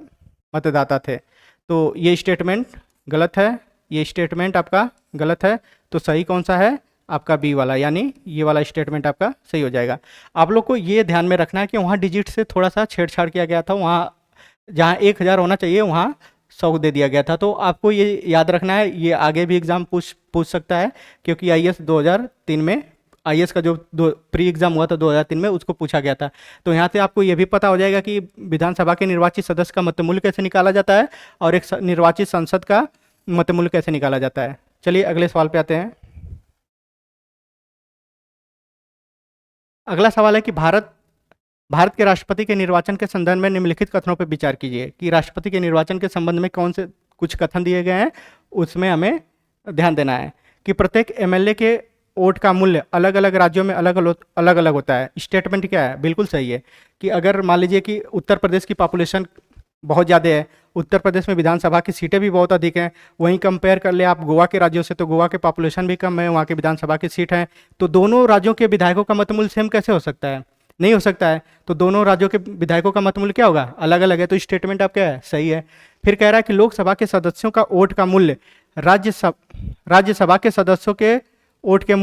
Speaker 1: मतदाता थे, तो ये स्टेटमेंट गलत है, ये स्टेटमेंट आपका गलत है। तो सही कौन सा है, आपका बी वाला, यानी ये वाला स्टेटमेंट आपका सही हो जाएगा। आप लोग को ये ध्यान में रखना है कि वहाँ डिजिट से थोड़ा सा छेड़छाड़ किया गया था। वहाँ जहाँ 1000 होना चाहिए वहाँ 100 दे दिया गया था। तो आपको ये याद रखना है, ये आगे भी एग्जाम पूछ सकता है, क्योंकि आईएएस 2003 में, आईएएस का जो प्री एग्जाम हुआ था 2003 में, उसको पूछा गया था। तो यहाँ से आपको ये भी पता हो जाएगा कि विधानसभा के निर्वाचित सदस्य का मतमूल्य कैसे निकाला जाता है और एक निर्वाचित संसद का मतमूल्य कैसे निकाला जाता है। चलिए अगले सवाल पे आते हैं। अगला सवाल है कि भारत के राष्ट्रपति के निर्वाचन के संदर्भ में निम्नलिखित कथनों पर विचार कीजिए कि राष्ट्रपति के निर्वाचन के संबंध में कौन से कुछ कथन दिए गए हैं, उसमें हमें ध्यान देना है कि प्रत्येक एमएलए के वोट का मूल्य अलग अलग राज्यों में अलग अलग होता है। स्टेटमेंट क्या है, बिल्कुल सही है कि अगर मान लीजिए कि उत्तर प्रदेश की पॉपुलेशन बहुत ज़्यादा है, उत्तर प्रदेश में विधानसभा की सीटें भी बहुत अधिक हैं, वहीं कंपेयर कर ले आप गोवा के राज्यों से, तो गोवा के पॉपुलेशन भी कम है, वहाँ की विधानसभा की सीट है। तो दोनों राज्यों के विधायकों का मतमूल्य सेम कैसे हो सकता है, नहीं हो सकता है। तो दोनों राज्यों के विधायकों का मतमूल्य क्या होगा, अलग अलग है। तो स्टेटमेंट आप क्या है, सही है। फिर कह रहा है कि लोकसभा के सदस्यों का वोट का मूल्य राज्यसभा के सदस्यों के वोट के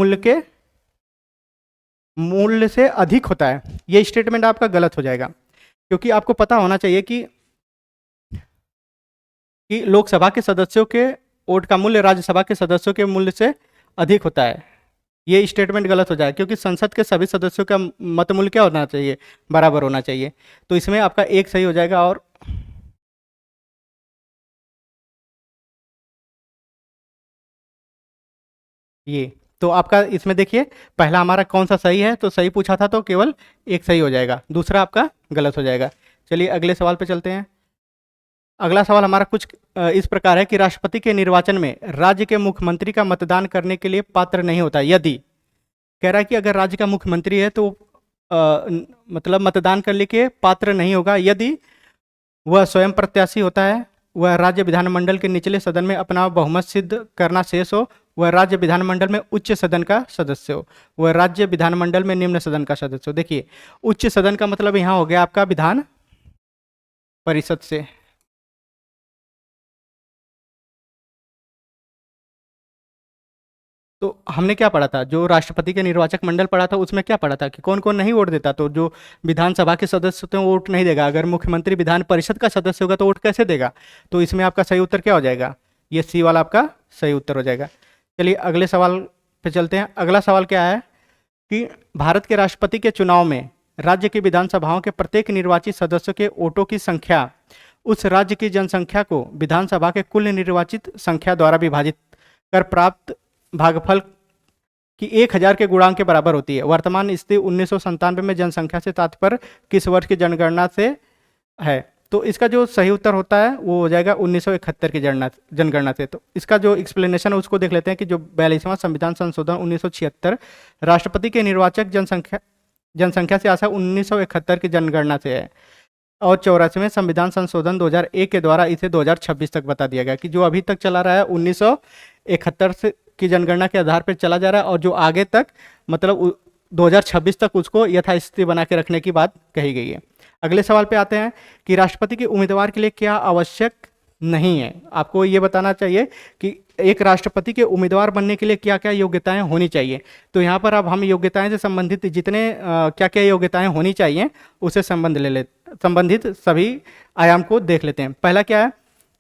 Speaker 1: मूल्य से अधिक होता है। ये स्टेटमेंट आपका गलत हो जाएगा, क्योंकि आपको पता होना चाहिए कि लोकसभा के सदस्यों के वोट का मूल्य राज्यसभा के सदस्यों के मूल्य से अधिक होता है। ये स्टेटमेंट गलत हो जाएगा, क्योंकि संसद के सभी सदस्यों का मत मूल्य क्या होना चाहिए, बराबर होना चाहिए। तो इसमें आपका एक सही हो जाएगा। और ये तो आपका इसमें देखिए, पहला हमारा कौन सा सही है, तो सही पूछा था तो केवल एक सही हो जाएगा, दूसरा आपका गलत हो जाएगा। चलिए अगले सवाल पे चलते हैं। अगला सवाल हमारा कुछ इस प्रकार है कि राष्ट्रपति के निर्वाचन में राज्य के मुख्यमंत्री का मतदान करने के लिए पात्र नहीं होता यदि, कह रहा है कि अगर राज्य का मुख्यमंत्री है तो मतलब मतदान करने के पात्र नहीं होगा यदि वह स्वयं प्रत्याशी होता है, वह राज्य विधानमंडल के निचले सदन में अपना बहुमत सिद्ध करना शेष हो, वह राज्य विधानमंडल में उच्च सदन का सदस्य हो, वह राज्य विधानमंडल में निम्न सदन का सदस्य हो। देखिए, उच्च सदन का मतलब यहाँ हो गया आपका विधान परिषद से। तो तो हमने क्या पढ़ा था, जो राष्ट्रपति के निर्वाचक मंडल पढ़ा था उसमें क्या पढ़ा था कि कौन कौन नहीं वोट देता। तो जो विधानसभा के सदस्य होते हैं वो वोट नहीं देगा, अगर मुख्यमंत्री विधान परिषद का सदस्य होगा तो वोट कैसे देगा। तो इसमें आपका सही उत्तर क्या हो जाएगा, ये सी वाला आपका सही उत्तर हो जाएगा। चलिए अगले सवाल पे चलते हैं। अगला सवाल क्या है कि भारत के राष्ट्रपति के चुनाव में राज्य की विधानसभाओं के प्रत्येक निर्वाचित सदस्यों के वोटों की संख्या उस राज्य की जनसंख्या को विधानसभा के कुल निर्वाचित संख्या द्वारा विभाजित कर प्राप्त भागफल की 1000 के गुणांक के बराबर होती है। वर्तमान स्थिति 1997 में जनसंख्या से तात्पर्य किस वर्ष की जनगणना से है। तो इसका जो सही उत्तर होता है वो हो जाएगा 1971 की जनगणना से। तो इसका जो एक्सप्लेनेशन है उसको देख लेते हैं कि जो 42वां संविधान संशोधन 1976 राष्ट्रपति के निर्वाचक जनसंख्या से आशा 1971 की जनगणना से है, और 84वें संविधान संशोधन 2001 के द्वारा इसे 2026 तक बता दिया गया कि जो अभी तक चला रहा है 1971 से की जनगणना के आधार पर चला जा रहा है, और जो आगे तक मतलब 2026 तक उसको यथास्थिति बना के रखने की बात कही गई है। अगले सवाल पे आते हैं कि राष्ट्रपति के उम्मीदवार के लिए क्या आवश्यक नहीं है। आपको ये बताना चाहिए कि एक राष्ट्रपति के उम्मीदवार बनने के लिए क्या क्या योग्यताएं होनी चाहिए। तो यहाँ पर अब हम योग्यताएं से संबंधित जितने क्या क्या योग्यताएं होनी चाहिए उसे संबंधित सभी आयाम को देख लेते हैं। पहला क्या है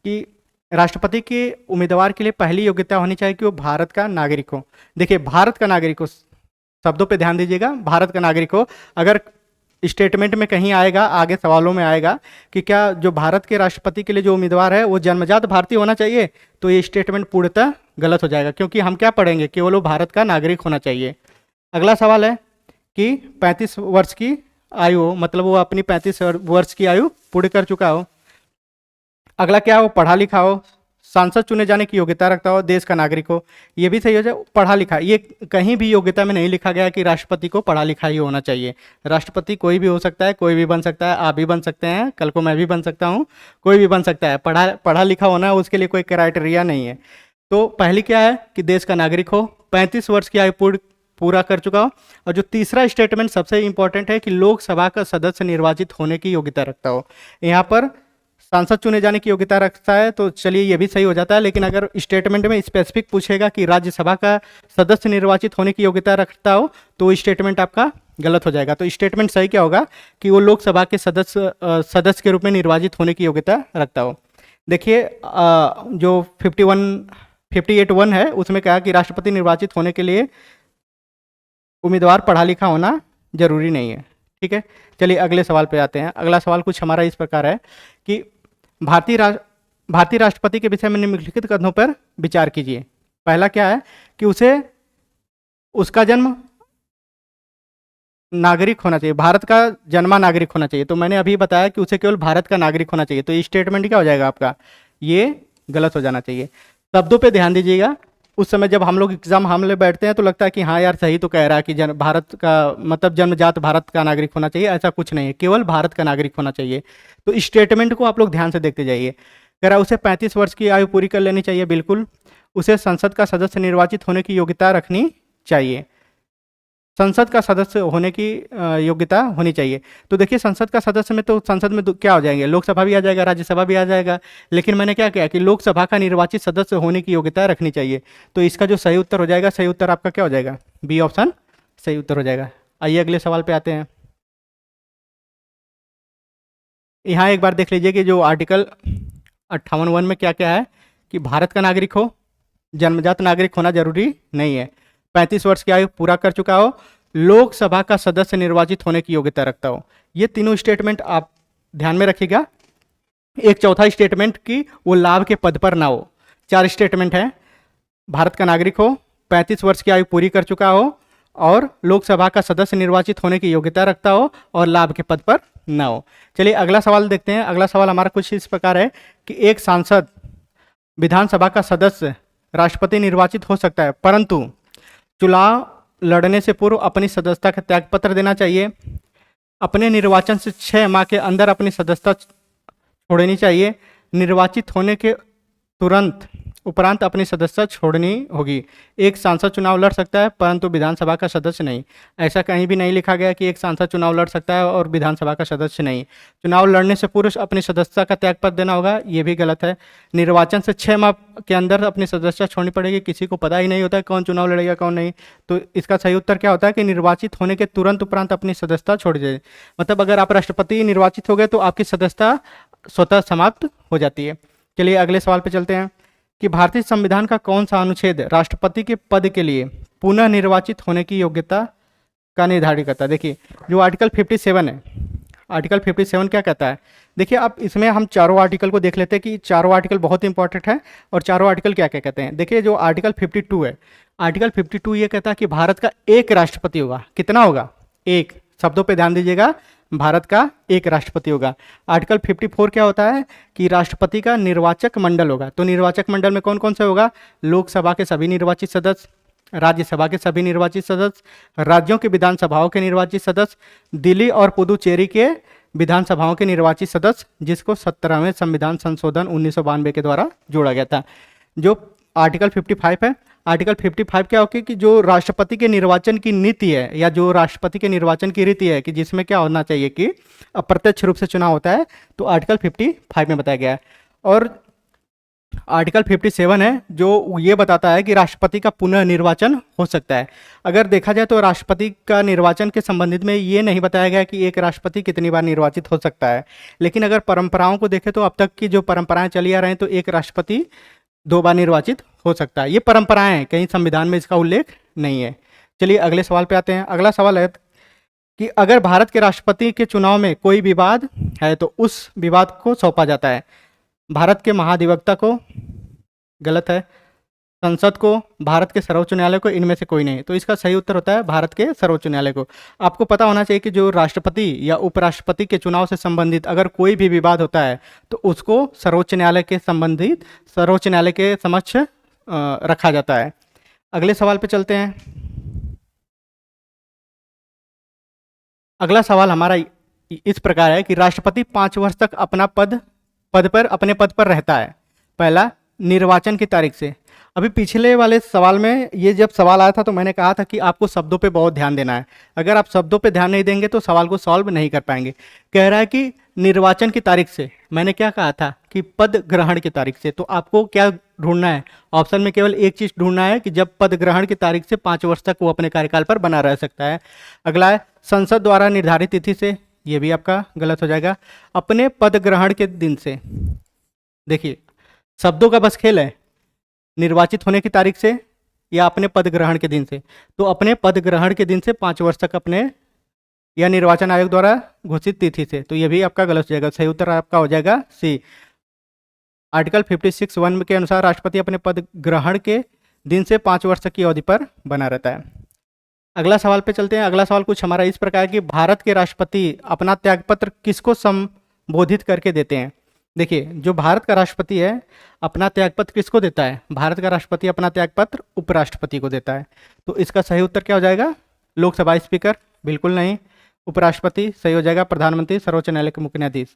Speaker 1: कि राष्ट्रपति के उम्मीदवार के लिए पहली योग्यता होनी चाहिए कि वो भारत का नागरिक हो। देखिए भारत का नागरिक हो, शब्दों पे ध्यान दीजिएगा, भारत का नागरिक हो। अगर स्टेटमेंट में कहीं आएगा, आगे सवालों में आएगा कि क्या जो भारत के राष्ट्रपति के लिए जो उम्मीदवार है वो जन्मजात भारतीय होना चाहिए, तो ये स्टेटमेंट पूर्णतः गलत हो जाएगा, क्योंकि हम क्या पढ़ेंगे, केवल वो भारत का नागरिक होना चाहिए। अगला सवाल है कि 35 वर्ष की आयु हो, मतलब वो अपनी 35 वर्ष की आयु पूरी कर चुका हो। अगला क्या हो, पढ़ा लिखा हो, सांसद चुने जाने की योग्यता रखता हो, देश का नागरिक हो। ये भी सही हो जाए, पढ़ा लिखा। ये कहीं भी योग्यता में नहीं लिखा गया कि राष्ट्रपति को पढ़ा लिखा ही होना चाहिए। राष्ट्रपति कोई भी हो सकता है, कोई भी बन सकता है, आप भी बन सकते हैं, कल को मैं भी बन सकता हूँ, कोई भी बन सकता है। पढ़ा लिखा होना उसके लिए कोई क्राइटेरिया नहीं है। तो पहली क्या है कि देश का नागरिक हो, 35 वर्ष की आयु पूरा कर चुका हो, और जो तीसरा स्टेटमेंट सबसे इंपॉर्टेंट है कि लोकसभा का सदस्य निर्वाचित होने की योग्यता रखता हो। यहाँ पर सांसद चुने जाने की योग्यता रखता है, तो चलिए ये भी सही हो जाता है। लेकिन अगर स्टेटमेंट में स्पेसिफिक पूछेगा कि राज्यसभा का सदस्य निर्वाचित होने की योग्यता रखता हो, तो जो आपका गलत हो जाएगा। तो स्टेटमेंट सही क्या होगा कि वो लोकसभा के सदस्य के रूप में निर्वाचित होने की योग्यता रखता हो। देखिए जो 58(1) है उसमें कहा कि राष्ट्रपति निर्वाचित होने के लिए उम्मीदवार पढ़ा लिखा होना जरूरी नहीं है। ठीक है, चलिए अगले सवाल पे आते हैं। अगला सवाल कुछ हमारा इस प्रकार है कि भारतीय राष्ट्रपति के विषय में निम्नलिखित कथनों पर विचार कीजिए। पहला क्या है कि उसका जन्म नागरिक होना चाहिए, भारत का जन्मा नागरिक होना चाहिए। तो मैंने अभी बताया कि उसे केवल भारत का नागरिक होना चाहिए। तो ये स्टेटमेंट क्या हो जाएगा आपका, ये गलत हो जाना चाहिए। शब्दों पे ध्यान दीजिएगा। उस समय जब हम लोग एग्जाम हमले बैठते हैं तो लगता है कि हाँ यार सही तो कह रहा है कि भारत का मतलब जन्मजात भारत का नागरिक होना चाहिए। ऐसा कुछ नहीं है, केवल भारत का नागरिक होना चाहिए। तो स्टेटमेंट को आप लोग ध्यान से देखते जाइए। कह रहा है उसे 35 वर्ष की आयु पूरी कर लेनी चाहिए, बिल्कुल। उसे संसद का सदस्य निर्वाचित होने की योग्यता रखनी चाहिए, संसद का सदस्य होने की योग्यता होनी चाहिए। तो देखिए संसद का सदस्य में तो संसद में क्या हो जाएंगे, लोकसभा भी आ जाएगा, राज्यसभा भी आ जाएगा। लेकिन मैंने क्या किया कि लोकसभा का निर्वाचित सदस्य होने की योग्यता रखनी चाहिए। तो इसका जो सही उत्तर हो जाएगा, सही उत्तर आपका क्या हो जाएगा, बी ऑप्शन सही उत्तर हो जाएगा। आइए अगले सवाल पे आते हैं। यहाँ एक बार देख लीजिए कि जो आर्टिकल 58(1) में क्या क्या है कि भारत का नागरिक हो, जन्मजात नागरिक होना जरूरी नहीं है, 35 वर्ष की आयु पूरा कर चुका हो, लोकसभा का सदस्य निर्वाचित होने की योग्यता रखता हो। ये तीनों स्टेटमेंट आप ध्यान में रखिएगा। एक चौथा स्टेटमेंट कि वो लाभ के पद पर ना हो। 4 स्टेटमेंट है, भारत का नागरिक हो, 35 वर्ष की आयु पूरी कर चुका हो, और लोकसभा का सदस्य निर्वाचित होने की योग्यता रखता हो, और लाभ के पद पर ना हो। चलिए अगला सवाल देखते हैं। अगला सवाल हमारा कुछ इस प्रकार है कि एक सांसद विधानसभा का सदस्य राष्ट्रपति निर्वाचित हो सकता है, परंतु चुनाव लड़ने से पूर्व अपनी सदस्यता का त्यागपत्र देना चाहिए, अपने निर्वाचन से 6 माह के अंदर अपनी सदस्यता छोड़नी चाहिए, निर्वाचित होने के तुरंत उपरांत अपनी सदस्यता छोड़नी होगी। एक सांसद चुनाव लड़ सकता है परंतु विधानसभा का सदस्य नहीं। ऐसा कहीं भी नहीं लिखा गया कि एक सांसद चुनाव लड़ सकता है और विधानसभा का सदस्य नहीं। चुनाव लड़ने से पूर्व अपनी सदस्यता का त्यागपत्र देना होगा, ये भी गलत है। निर्वाचन से 6 माह के अंदर अपनी सदस्यता छोड़नी पड़ेगी। किसी को पता ही नहीं होता है कौन चुनाव लड़ेगा कौन नहीं, तो इसका सही उत्तर क्या होता है कि निर्वाचित होने के तुरंत उपरांत अपनी सदस्यता छोड़ दीजिए। मतलब अगर आप राष्ट्रपति निर्वाचित हो गए तो आपकी सदस्यता स्वतः समाप्त हो जाती है। चलिए अगले सवाल पे चलते हैं कि भारतीय संविधान का कौन सा अनुच्छेद राष्ट्रपति के पद के लिए पुनः निर्वाचित होने की योग्यता का निर्धारित करता है। देखिए जो आर्टिकल 57 है, आर्टिकल 57 क्या कहता है। देखिए अब इसमें हम चारों आर्टिकल को देख लेते हैं कि चारों आर्टिकल बहुत इंपॉर्टेंट है और चारों आर्टिकल क्या क्या कहते हैं। देखिए जो आर्टिकल 52 है, आर्टिकल 52 ये कहता है कि भारत का एक राष्ट्रपति होगा। कितना होगा? एक। शब्दों पे ध्यान दीजिएगा, भारत का एक राष्ट्रपति होगा। आर्टिकल 54 क्या होता है कि राष्ट्रपति का निर्वाचक मंडल होगा। तो निर्वाचक मंडल में कौन कौन से होगा? लोकसभा के सभी निर्वाचित सदस्य, राज्यसभा के सभी निर्वाचित सदस्य, राज्यों के विधानसभाओं के निर्वाचित सदस्य, दिल्ली और पुदुचेरी के विधानसभाओं के निर्वाचित सदस्य, जिसको 17वें संविधान संशोधन 1992 के द्वारा जोड़ा गया था। जो आर्टिकल 55 है, आर्टिकल 55 क्या होगी कि जो राष्ट्रपति के निर्वाचन की नीति है या जो राष्ट्रपति के निर्वाचन की रीति है कि जिसमें क्या होना चाहिए कि अप्रत्यक्ष रूप से चुनाव होता है, तो आर्टिकल 55 में बताया गया है। और आर्टिकल 57 है जो ये बताता है कि राष्ट्रपति का पुनः निर्वाचन हो सकता है। अगर देखा जाए तो राष्ट्रपति का निर्वाचन के संबंधित में ये नहीं बताया गया कि एक राष्ट्रपति कितनी बार निर्वाचित हो सकता है, लेकिन अगर परंपराओं को देखें तो अब तक की जो परंपराएं चली आ रही हैं तो एक राष्ट्रपति 2 बार निर्वाचित हो सकता है। ये परंपराएं हैं, कहीं संविधान में इसका उल्लेख नहीं है। चलिए अगले सवाल पे आते हैं। अगला सवाल है कि अगर भारत के राष्ट्रपति के चुनाव में कोई विवाद है तो उस विवाद को सौंपा जाता है भारत के महाधिवक्ता को, गलत है, संसद को, भारत के सर्वोच्च न्यायालय को, इनमें से कोई नहीं। तो इसका सही उत्तर होता है भारत के सर्वोच्च न्यायालय को। आपको पता होना चाहिए कि जो राष्ट्रपति या उपराष्ट्रपति के चुनाव से संबंधित अगर कोई भी विवाद होता है तो उसको सर्वोच्च न्यायालय के समक्ष रखा जाता है। अगले सवाल पे चलते हैं। अगला सवाल हमारा इस प्रकार है कि राष्ट्रपति 5 वर्ष तक अपने पद पर रहता है। पहला, निर्वाचन की तारीख से। अभी पिछले वाले सवाल में ये जब सवाल आया था तो मैंने कहा था कि आपको शब्दों पे बहुत ध्यान देना है। अगर आप शब्दों पे ध्यान नहीं देंगे तो सवाल को सॉल्व नहीं कर पाएंगे। कह रहा है कि निर्वाचन की तारीख से, मैंने क्या कहा था कि पद ग्रहण की तारीख से। तो आपको क्या ढूंढना है? ऑप्शन में केवल एक चीज़ ढूंढना है कि जब पद ग्रहण की तारीख से 5 वर्ष तक वो अपने कार्यकाल पर बना रह सकता है। अगला है संसद द्वारा निर्धारित तिथि से, ये भी आपका गलत हो जाएगा। अपने पद ग्रहण के दिन से, देखिए शब्दों का बस खेल है, निर्वाचित होने की तारीख से या अपने पद ग्रहण के दिन से। तो अपने पद ग्रहण के दिन से 5 वर्ष तक अपने या निर्वाचन आयोग द्वारा घोषित तिथि से। तो ये भी आपका गलत हो जाएगा। सही उत्तर आपका हो जाएगा सी। आर्टिकल 56(1) के अनुसार राष्ट्रपति अपने पद ग्रहण के दिन से 5 वर्ष तक की अवधि पर बना रहता है। अगला सवाल पे चलते हैं। अगला सवाल कुछ हमारा इस प्रकार है कि भारत के राष्ट्रपति अपना त्यागपत्र किसको संबोधित करके देते हैं। देखिए जो भारत का राष्ट्रपति है अपना त्यागपत्र किसको देता है? भारत का राष्ट्रपति अपना त्यागपत्र उपराष्ट्रपति को देता है। तो इसका सही उत्तर क्या हो जाएगा? लोकसभा स्पीकर, बिल्कुल नहीं। उपराष्ट्रपति सही हो जाएगा। प्रधानमंत्री, सर्वोच्च न्यायालय के मुख्य न्यायाधीश।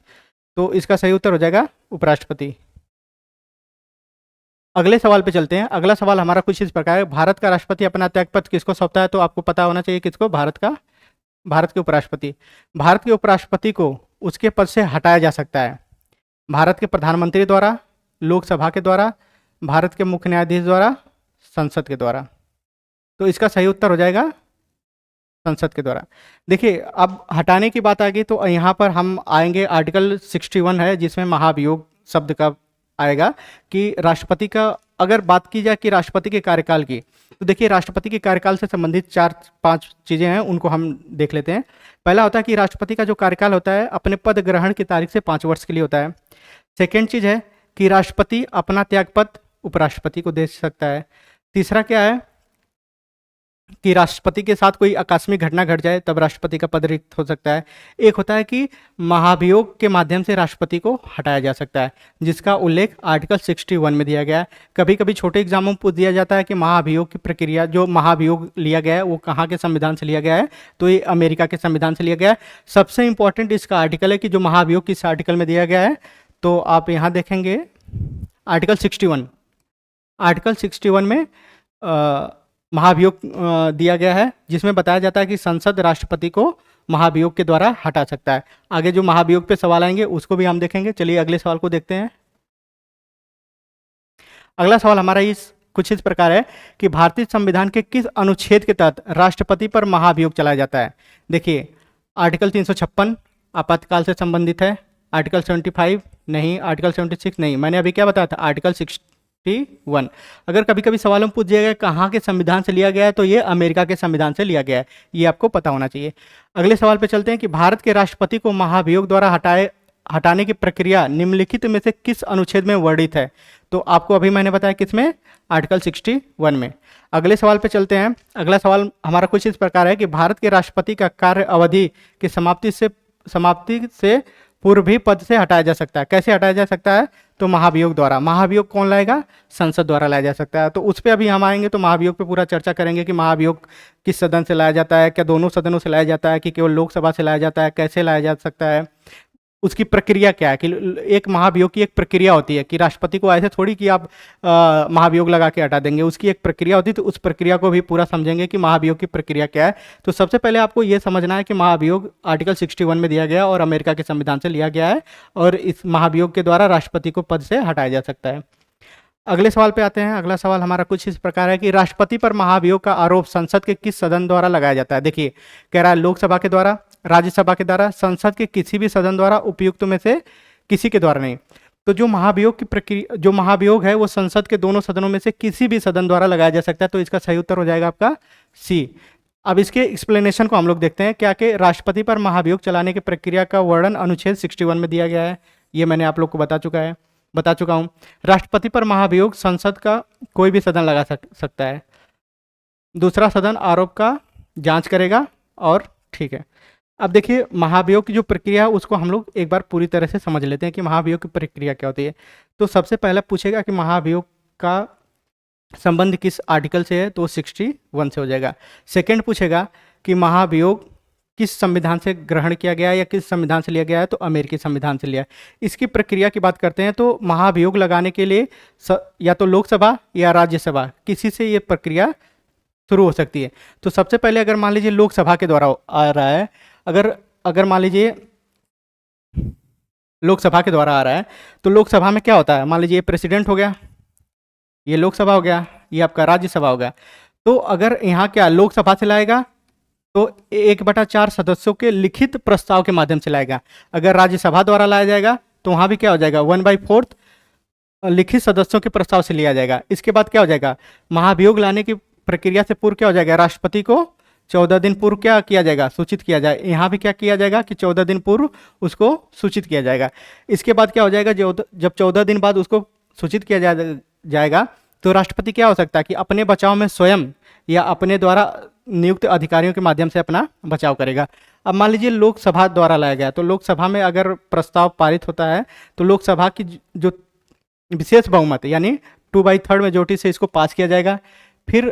Speaker 1: तो इसका सही उत्तर हो जाएगा उपराष्ट्रपति। अगले सवाल पे चलते हैं। अगला सवाल हमारा कुछ इस प्रकार है, भारत का राष्ट्रपति अपना त्यागपत्र किसको सौंपता है? तो आपको पता होना चाहिए किसको? भारत के उपराष्ट्रपति। भारत के उपराष्ट्रपति को उसके पद से हटाया जा सकता है भारत के प्रधानमंत्री द्वारा, लोकसभा के द्वारा, भारत के मुख्य न्यायाधीश द्वारा, संसद के द्वारा। तो इसका सही उत्तर हो जाएगा संसद के द्वारा। देखिए अब हटाने की बात आ गई तो यहाँ पर हम आएंगे, आर्टिकल 61 है जिसमें महाभियोग शब्द का आएगा कि राष्ट्रपति का, अगर बात की जाए कि राष्ट्रपति के कार्यकाल की, तो देखिए राष्ट्रपति के कार्यकाल से संबंधित 4-5 चीज़ें हैं, उनको हम देख लेते हैं। पहला होता है कि राष्ट्रपति का जो कार्यकाल होता है अपने पद ग्रहण की तारीख से 5 वर्ष के लिए होता है। सेकेंड चीज़ है कि राष्ट्रपति अपना त्यागपत्र उपराष्ट्रपति को दे सकता है। तीसरा क्या है कि राष्ट्रपति के साथ कोई आकस्मिक घटना घट जाए तब राष्ट्रपति का पद रिक्त हो सकता है। एक होता है कि महाभियोग के माध्यम से राष्ट्रपति को हटाया जा सकता है, जिसका उल्लेख आर्टिकल 61 में दिया गया है। कभी कभी छोटे एग्जामों में पूछ दिया जाता है कि महाभियोग की प्रक्रिया, जो महाभियोग लिया गया है वो कहाँ के संविधान से लिया गया है? तो ये अमेरिका के संविधान से लिया गया है। सबसे इंपॉर्टेंट इसका आर्टिकल है कि जो महाभियोग किस आर्टिकल में दिया गया है, तो आप यहाँ देखेंगे आर्टिकल 61। आर्टिकल 61 में महाभियोग दिया गया है, जिसमें बताया जाता है कि संसद राष्ट्रपति को महाभियोग के द्वारा हटा सकता है। आगे जो महाभियोग पे सवाल आएंगे उसको भी हम देखेंगे। चलिए अगले सवाल को देखते हैं। अगला सवाल हमारा कुछ इस प्रकार है कि भारतीय संविधान के किस अनुच्छेद के तहत राष्ट्रपति पर महाभियोग चलाया जाता है। देखिए, आर्टिकल 356 आपातकाल से संबंधित है, आर्टिकल 75 नहीं, आर्टिकल 76 नहीं, मैंने अभी क्या बताया था, आर्टिकल 61। अगर कभी कभी सवालों में पूछ दिया गया कहाँ के संविधान से लिया गया है, तो ये अमेरिका के संविधान से लिया गया है, ये आपको पता होना चाहिए। अगले सवाल पे चलते हैं कि भारत के राष्ट्रपति को महाभियोग द्वारा हटाने की प्रक्रिया निम्नलिखित में से किस अनुच्छेद में वर्णित है। तो आपको अभी मैंने बताया किसमें, आर्टिकल 61 में। अगले सवाल पे चलते हैं। अगला सवाल हमारा कुछ इस प्रकार है कि भारत के राष्ट्रपति का कार्य अवधि की समाप्ति से पूर्व भी पद से हटाया जा सकता है। कैसे हटाया जा सकता है, तो महाभियोग द्वारा। महाभियोग कौन लाएगा, संसद द्वारा लाया जा सकता है। तो उस पर अभी हम आएंगे तो महाभियोग पे पूरा चर्चा करेंगे कि महाभियोग किस सदन से लाया जाता है, क्या दोनों सदनों से लाया जाता है कि केवल लोकसभा से लाया जाता है, कैसे लाया जा सकता है, उसकी प्रक्रिया क्या है। कि एक महाभियोग की एक प्रक्रिया होती है कि राष्ट्रपति को ऐसे थोड़ी कि आप महाभियोग लगा के हटा देंगे, उसकी एक प्रक्रिया होती है। तो उस प्रक्रिया को भी पूरा समझेंगे कि महाभियोग की प्रक्रिया क्या है। तो सबसे पहले आपको ये समझना है कि महाभियोग आर्टिकल 61 में दिया गया और अमेरिका के संविधान से लिया गया है, और इस महाभियोग के द्वारा राष्ट्रपति को पद से हटाया जा सकता है। अगले सवाल पे आते हैं। अगला सवाल हमारा कुछ इस प्रकार है कि राष्ट्रपति पर महाभियोग का आरोप संसद के किस सदन द्वारा लगाया जाता है। देखिए, कह रहा है लोकसभा के द्वारा, राज्यसभा के द्वारा, संसद के किसी भी सदन द्वारा, उपयुक्त में से किसी के द्वारा नहीं। तो जो महाभियोग है वो संसद के दोनों सदनों में से किसी भी सदन द्वारा लगाया जा सकता है। तो इसका सही उत्तर हो जाएगा आपका सी। अब इसके एक्सप्लेनेशन को हम लोग देखते हैं। क्या कि राष्ट्रपति पर महाभियोग चलाने की प्रक्रिया का वर्णन अनुच्छेद 61 में दिया गया है, ये मैंने आप लोग को बता चुका हूं। राष्ट्रपति पर महाभियोग संसद का कोई भी सदन लगा सकता है। दूसरा सदन आरोप का जांच करेगा, और ठीक है। अब देखिए, महाभियोग की जो प्रक्रिया है उसको हम लोग एक बार पूरी तरह से समझ लेते हैं कि महाभियोग की प्रक्रिया क्या होती है। तो सबसे पहले पूछेगा कि महाभियोग का संबंध किस आर्टिकल से है, तो 61 से हो जाएगा। सेकंड पूछेगा कि महाभियोग किस संविधान से ग्रहण किया गया है या किस संविधान से लिया गया है, तो अमेरिकी संविधान से लिया है। इसकी प्रक्रिया की बात करते हैं तो महाभियोग लगाने के लिए या तो लोकसभा या राज्यसभा किसी से ये प्रक्रिया शुरू हो सकती है। तो सबसे पहले अगर मान लीजिए लोकसभा के द्वारा आ रहा है, अगर मान लीजिए लोकसभा के द्वारा आ रहा है, तो लोकसभा में क्या होता है, मान लीजिए ये प्रेसिडेंट हो गया, ये लोकसभा हो गया, ये आपका राज्यसभा हो गया। तो अगर यहाँ क्या लोकसभा से लाएगा तो 1/4 सदस्यों के लिखित प्रस्ताव के माध्यम से लाएगा। अगर राज्यसभा द्वारा लाया जाएगा तो वहां भी क्या हो जाएगा, 1/4 लिखित सदस्यों के प्रस्ताव से लिया जाएगा। इसके बाद क्या हो जाएगा, महाभियोग लाने की प्रक्रिया से पूर्व क्या हो जाएगा, राष्ट्रपति को 14 दिन पूर्व क्या किया जाएगा, सूचित किया जाए। यहाँ भी क्या किया जाएगा कि 14 दिन पूर्व उसको सूचित किया जाएगा। इसके बाद क्या हो जाएगा, जब 14 दिन बाद उसको सूचित किया जाएगा तो राष्ट्रपति क्या हो सकता है कि अपने बचाव में स्वयं या अपने द्वारा नियुक्त अधिकारियों के माध्यम से अपना बचाव करेगा। अब मान लीजिए लोकसभा द्वारा लाया गया, तो लोकसभा में अगर प्रस्ताव पारित होता है तो लोकसभा की जो विशेष बहुमत यानी 2/3 मेजोरिटी से इसको पास किया जाएगा। फिर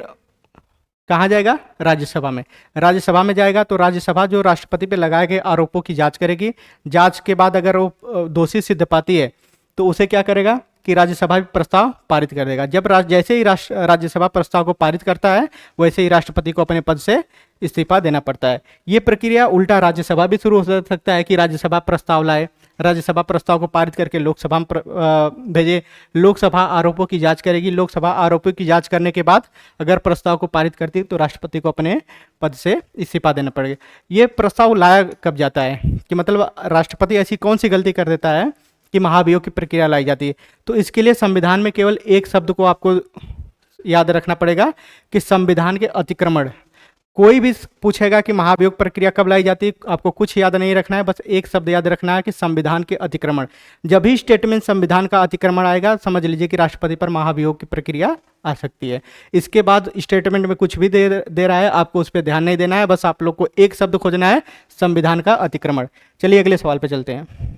Speaker 1: कहाँ जाएगा, राज्यसभा में। राज्यसभा में जाएगा तो राज्यसभा जो राष्ट्रपति पे लगाए गए आरोपों की जांच करेगी। जांच के बाद अगर वो दोषी सिद्ध पाती है तो उसे क्या करेगा कि राज्यसभा प्रस्ताव पारित कर देगा। जब जैसे ही राज्यसभा प्रस्ताव को पारित करता है वैसे ही राष्ट्रपति को अपने पद से इस्तीफा देना पड़ता है। ये प्रक्रिया उल्टा राज्यसभा भी शुरू हो सकता है कि राज्यसभा प्रस्ताव लाए, राज्यसभा प्रस्ताव को पारित करके लोकसभा में भेजे, लोकसभा आरोपों की जांच करेगी, लोकसभा आरोपों की जांच करने के बाद अगर प्रस्ताव को पारित करती है तो राष्ट्रपति को अपने पद से इस्तीफा देना पड़ेगा। ये प्रस्ताव लाया कब जाता है कि मतलब राष्ट्रपति ऐसी कौन सी गलती कर देता है कि महाभियोग की प्रक्रिया लाई जाती है। तो इसके लिए संविधान में केवल एक शब्द को आपको याद रखना पड़ेगा कि संविधान के अतिक्रमण। कोई भी पूछेगा कि महाभियोग प्रक्रिया कब लाई जाती है, आपको कुछ याद नहीं रखना है, बस एक शब्द याद रखना है कि संविधान के अतिक्रमण। जब भी स्टेटमेंट संविधान का अतिक्रमण आएगा समझ लीजिए कि राष्ट्रपति पर महाभियोग की प्रक्रिया आ सकती है। इसके बाद स्टेटमेंट में कुछ भी दे रहा है आपको उस पर ध्यान नहीं देना है, बस आप लोग को एक शब्द खोजना है, संविधान का अतिक्रमण। चलिए अगले सवाल पर चलते हैं।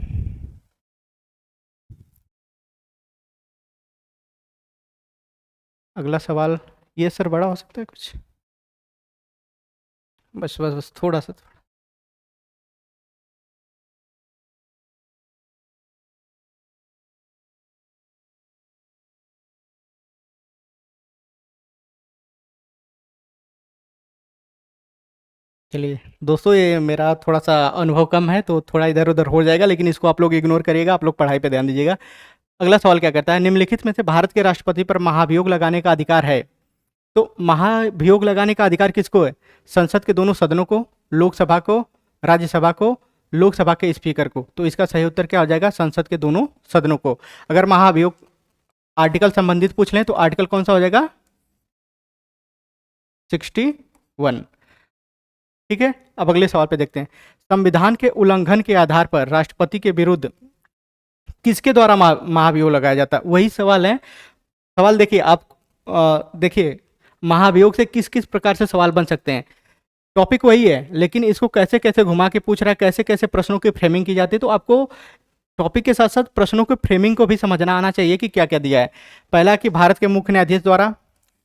Speaker 1: अगला सवाल ये सर बड़ा हो सकता है कुछ, बस बस बस थोड़ा सा। चलिए दोस्तों, ये मेरा थोड़ा सा अनुभव कम है तो थोड़ा इधर उधर हो जाएगा, लेकिन इसको आप लोग इग्नोर करिएगा, आप लोग पढ़ाई पे ध्यान दीजिएगा। अगला सवाल क्या करता है, निम्नलिखित में से भारत के राष्ट्रपति पर महाभियोग लगाने का अधिकार है। तो महाभियोग लगाने का अधिकार किसको है? संसद के दोनों सदनों को, लोकसभा को, राज्यसभा को, लोकसभा के स्पीकर को। तो इसका सही उत्तर क्या हो जाएगा? संसद के दोनों सदनों को। अगर महाभियोग आर्टिकल संबंधित पूछ लें तो आर्टिकल कौन सा हो जाएगा? 61। ठीक है, अब अगले सवाल पे देखते हैं। संविधान के उल्लंघन के आधार पर राष्ट्रपति के विरुद्ध किसके द्वारा महाभियोग लगाया जाता है? वही सवाल है। सवाल देखिए आप, देखिए महाभियोग से किस किस प्रकार से सवाल बन सकते हैं। टॉपिक वही है, लेकिन इसको कैसे कैसे घुमा के पूछ रहा है, कैसे कैसे प्रश्नों की फ्रेमिंग की जाती है। तो आपको टॉपिक के साथ साथ प्रश्नों की फ्रेमिंग को भी समझना आना चाहिए कि क्या क्या दिया है। पहला कि भारत के मुख्य न्यायाधीश द्वारा,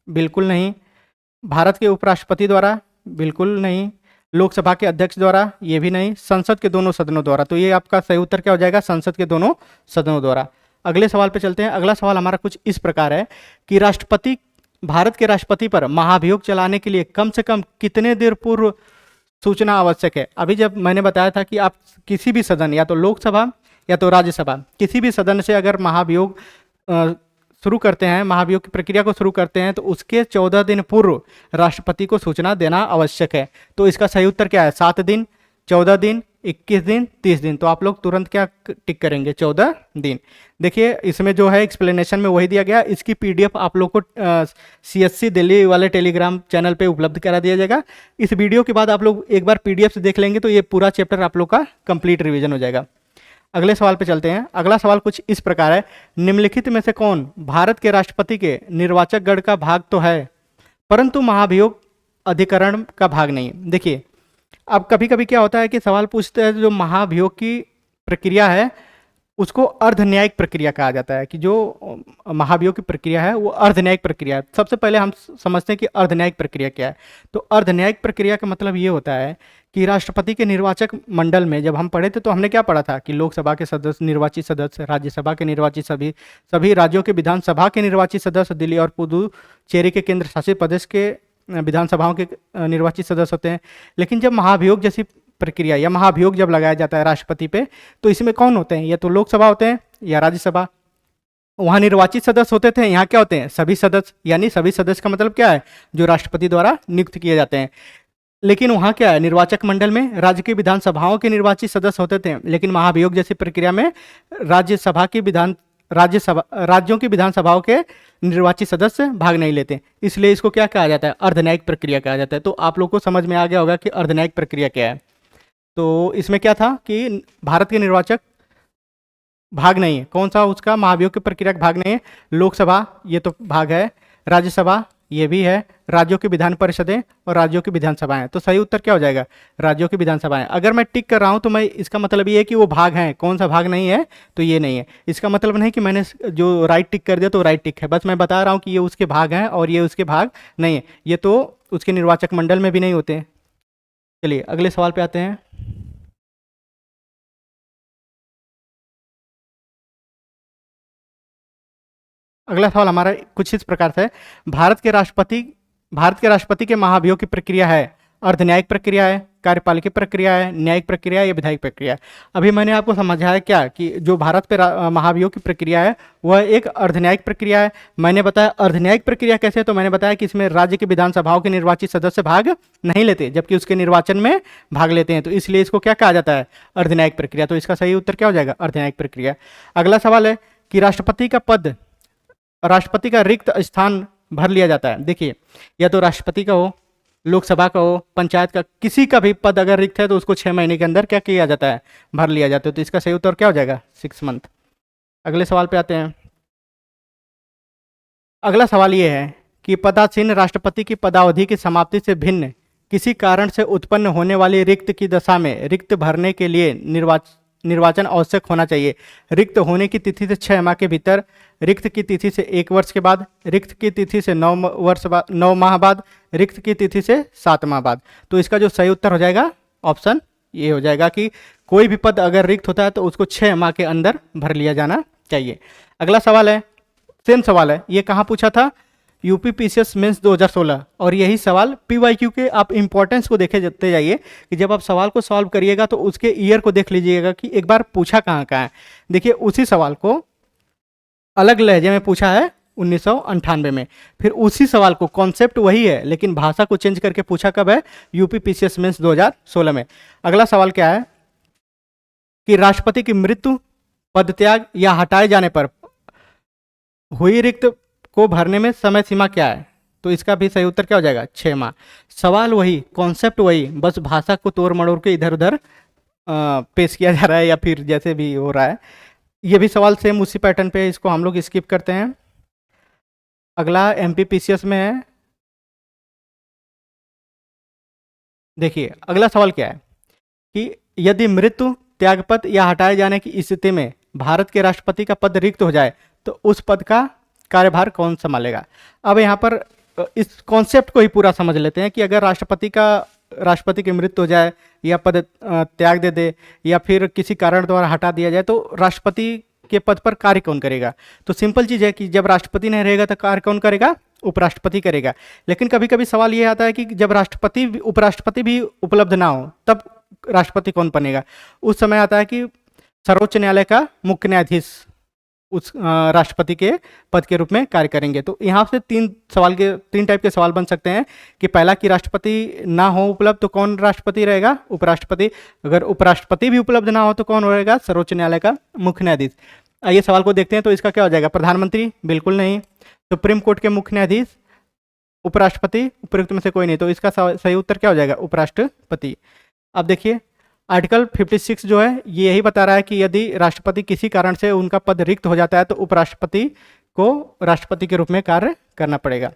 Speaker 1: बिल्कुल नहीं। भारत के उपराष्ट्रपति द्वारा, बिल्कुल नहीं। लोकसभा के अध्यक्ष द्वारा, ये भी नहीं। संसद के दोनों सदनों द्वारा। तो ये आपका सही उत्तर क्या हो जाएगा? संसद के दोनों सदनों द्वारा। अगले सवाल पे चलते हैं। अगला सवाल हमारा कुछ इस प्रकार है कि राष्ट्रपति, भारत के राष्ट्रपति पर महाभियोग चलाने के लिए कम से कम कितने देर पूर्व सूचना आवश्यक है? अभी जब मैंने बताया था कि आप किसी भी सदन, या तो लोकसभा या तो राज्यसभा, किसी भी सदन से अगर महाभियोग शुरू करते हैं, महाभियोग की प्रक्रिया को शुरू करते हैं, तो उसके 14 दिन पूर्व राष्ट्रपति को सूचना देना आवश्यक है। तो इसका सही उत्तर क्या है? 7 दिन, 14 दिन, 21 दिन, 30 दिन। तो आप लोग तुरंत क्या टिक करेंगे? 14 दिन। देखिए इसमें जो है एक्सप्लेनेशन में वही दिया गया। इसकी पीडीएफ आप लोग को CSC दिल्ली वाले टेलीग्राम चैनल पे उपलब्ध करा दिया जाएगा। इस वीडियो के बाद आप लोग एक बार पीडीएफ से देख लेंगे तो ये पूरा चैप्टर आप लोग का कंप्लीट रिवीजन हो जाएगा। अगले सवाल पे चलते हैं। अगला सवाल कुछ इस प्रकार है, निम्नलिखित में से कौन भारत के राष्ट्रपति के निर्वाचक गण का भाग तो है परंतु महाभियोग अधिकरण का भाग नहीं? देखिए अब कभी कभी क्या होता है कि सवाल पूछते हैं, जो महाभियोग की प्रक्रिया है उसको अर्ध न्यायिक प्रक्रिया कहा जाता है, कि जो महाभियोग की प्रक्रिया है वो अर्ध न्यायिक प्रक्रिया है। सबसे पहले हम समझते हैं कि अर्ध न्यायिक प्रक्रिया क्या है। तो अर्ध न्यायिक प्रक्रिया का मतलब ये होता है कि राष्ट्रपति के निर्वाचक मंडल में, जब हम पढ़े थे तो हमने क्या पढ़ा था कि लोकसभा के सदस्य, निर्वाचित सदस्य, राज्यसभा के निर्वाचित सभी राज्यों के विधानसभा के निर्वाचित सदस्य, दिल्ली और पुदुचेरी के केंद्र शासित प्रदेश के विधानसभाओं के निर्वाचित सदस्य होते हैं। लेकिन जब महाभियोग जैसी प्रक्रिया या महाभियोग जब लगाया जाता है राष्ट्रपति पे, तो इसमें कौन होते हैं? या तो लोकसभा होते हैं या राज्यसभा। वहाँ निर्वाचित सदस्य होते थे, यहाँ क्या होते हैं? सभी सदस्य। यानी सभी सदस्य का मतलब क्या है? जो राष्ट्रपति द्वारा नियुक्त किए जाते हैं। लेकिन वहाँ क्या है? निर्वाचक मंडल में राज्य की विधानसभाओं के निर्वाचित सदस्य होते थे, लेकिन महाभियोग जैसी प्रक्रिया में राज्यों की विधानसभाओं के निर्वाचित सदस्य भाग नहीं लेते। इसलिए इसको क्या कहा जाता है? अर्धन्यायिक प्रक्रिया कहा जाता है। तो आप लोग को समझ में आ गया होगा कि अर्धन्यायिक प्रक्रिया क्या है। तो इसमें क्या था कि भारत के निर्वाचक भाग नहीं है। कौन सा उसका? महाभियोग की प्रक्रिया का भाग नहीं है। लोकसभा ये तो भाग है, राज्यसभा ये भी है, राज्यों की विधान परिषदें और राज्यों की विधानसभाएं। तो सही उत्तर क्या हो जाएगा? राज्यों की विधानसभाएं। अगर मैं टिक कर रहा हूं तो मैं, इसका मतलब ये है कि वो भाग हैं। कौन सा भाग नहीं है? तो ये नहीं है। इसका मतलब नहीं कि मैंने जो राइट टिक कर दिया तो राइट टिक है, बस मैं बता रहा हूँ कि ये उसके भाग हैं और ये उसके भाग नहीं है। ये तो उसके निर्वाचक मंडल में भी नहीं होते। चलिए अगले सवाल पे आते हैं। अगला सवाल हमारा कुछ इस प्रकार से है, भारत के राष्ट्रपति के महाभियोग की प्रक्रिया है अर्धन्यायिक प्रक्रिया है, कार्यपालिकी प्रक्रिया है, न्यायिक प्रक्रिया या विधायिक प्रक्रिया है? अभी मैंने आपको समझाया क्या कि जो भारत पे महाभियोग की प्रक्रिया है वह एक अर्धन्यायिक प्रक्रिया है। मैंने बताया अर्धन्यायिक प्रक्रिया कैसे है, तो मैंने बताया कि इसमें राज्य की विधानसभाओं के निर्वाचित सदस्य भाग नहीं लेते, जबकि उसके निर्वाचन में भाग लेते हैं। तो इसलिए इसको क्या कहा जाता है? अर्धन्यायिक प्रक्रिया। तो इसका सही उत्तर क्या हो जाएगा? अर्धन्यायिक प्रक्रिया। अगला सवाल है कि राष्ट्रपति का रिक्त स्थान भर लिया जाता है। देखिए या तो राष्ट्रपति का हो, लोकसभा का हो, पंचायत का, किसी का भी पद अगर रिक्त है तो उसको 6 महीने के अंदर क्या किया जाता है? भर लिया जाता है। तो इसका सही उत्तर क्या हो जाएगा? 6 मंथ। अगले सवाल पे आते हैं। अगला सवाल ये है कि पदासीन राष्ट्रपति की पदावधि की समाप्ति से भिन्न किसी कारण से उत्पन्न होने वाली रिक्त की दशा में रिक्त भरने के लिए निर्वाचन आवश्यक होना चाहिए। रिक्त होने की तिथि से 6 माह के भीतर, रिक्त की तिथि से 1 वर्ष के बाद, रिक्त की तिथि से 9 माह बाद, रिक्त की तिथि से 7 माह बाद। तो इसका जो सही उत्तर हो जाएगा ऑप्शन ये हो जाएगा कि कोई भी पद अगर रिक्त होता है तो उसको 6 माह के अंदर भर लिया जाना चाहिए। अगला सवाल है, सेम सवाल है, ये कहाँ पूछा था? UPPCS mains 2016। और यही सवाल पीवाईक्यू के आप इंपॉर्टेंस को देखे जाते जाइए कि जब आप सवाल को सॉल्व करिएगा तो उसके ईयर को देख लीजिएगा कि एक बार पूछा कहाँ कहाँ है। देखिए उसी सवाल को अलग लहजे में पूछा है 1998 में, फिर उसी सवाल को कॉन्सेप्ट वही है लेकिन भाषा को चेंज करके पूछा कब है, यूपीपीसीएस मेंस 2016 में। अगला सवाल क्या है कि राष्ट्रपति की मृत्यु, पदत्याग या हटाए जाने पर हुई रिक्त को भरने में समय सीमा क्या है, तो इसका भी सही उत्तर क्या हो जाएगा, 6 माह। सवाल वही, कॉन्सेप्ट वही, बस भाषा को तोड़ मड़ोड़ के इधर उधर पेश किया जा रहा है या फिर जैसे भी हो रहा है। ये भी सवाल सेम उसी पैटर्न पे है, इसको हम लोग स्किप करते हैं। अगला एमपीपीसीएस में है। देखिए अगला सवाल क्या है कि यदि मृत्यु, त्यागपत्र या हटाए जाने की स्थिति में भारत के राष्ट्रपति का पद रिक्त हो जाए तो उस पद का कार्यभार कौन संभालेगा। अब यहाँ पर इस कॉन्सेप्ट को ही पूरा समझ लेते हैं कि अगर राष्ट्रपति की मृत्यु हो जाए या पद त्याग दे दे या फिर किसी कारण द्वारा हटा दिया जाए तो राष्ट्रपति के पद पर कार्य कौन करेगा। तो सिंपल चीज़ है कि जब राष्ट्रपति नहीं रहेगा तो कार्य कौन करेगा, उपराष्ट्रपति करेगा। लेकिन कभी कभी सवाल ये आता है कि जब उपराष्ट्रपति भी उपलब्ध ना हो तब राष्ट्रपति कौन बनेगा। उस समय आता है कि सर्वोच्च न्यायालय का मुख्य न्यायाधीश उस राष्ट्रपति के पद के रूप में कार्य करेंगे। तो यहाँ से तीन टाइप के सवाल बन सकते हैं कि पहला कि राष्ट्रपति ना हो उपलब्ध तो कौन राष्ट्रपति रहेगा, उपराष्ट्रपति। अगर उपराष्ट्रपति भी उपलब्ध ना हो तो कौन रहेगा, सर्वोच्च न्यायालय का मुख्य न्यायाधीश। आइए सवाल को देखते हैं। तो इसका क्या हो जाएगा, प्रधानमंत्री बिल्कुल नहीं, सुप्रीम कोर्ट के मुख्य न्यायाधीश, उपराष्ट्रपति, उपयुक्त में से कोई नहीं। तो इसका सही उत्तर क्या हो जाएगा, उपराष्ट्रपति। अब देखिए आर्टिकल 56 जो है ये यही बता रहा है कि यदि राष्ट्रपति किसी कारण से उनका पद रिक्त हो जाता है तो उपराष्ट्रपति को राष्ट्रपति के रूप में कार्य करना पड़ेगा।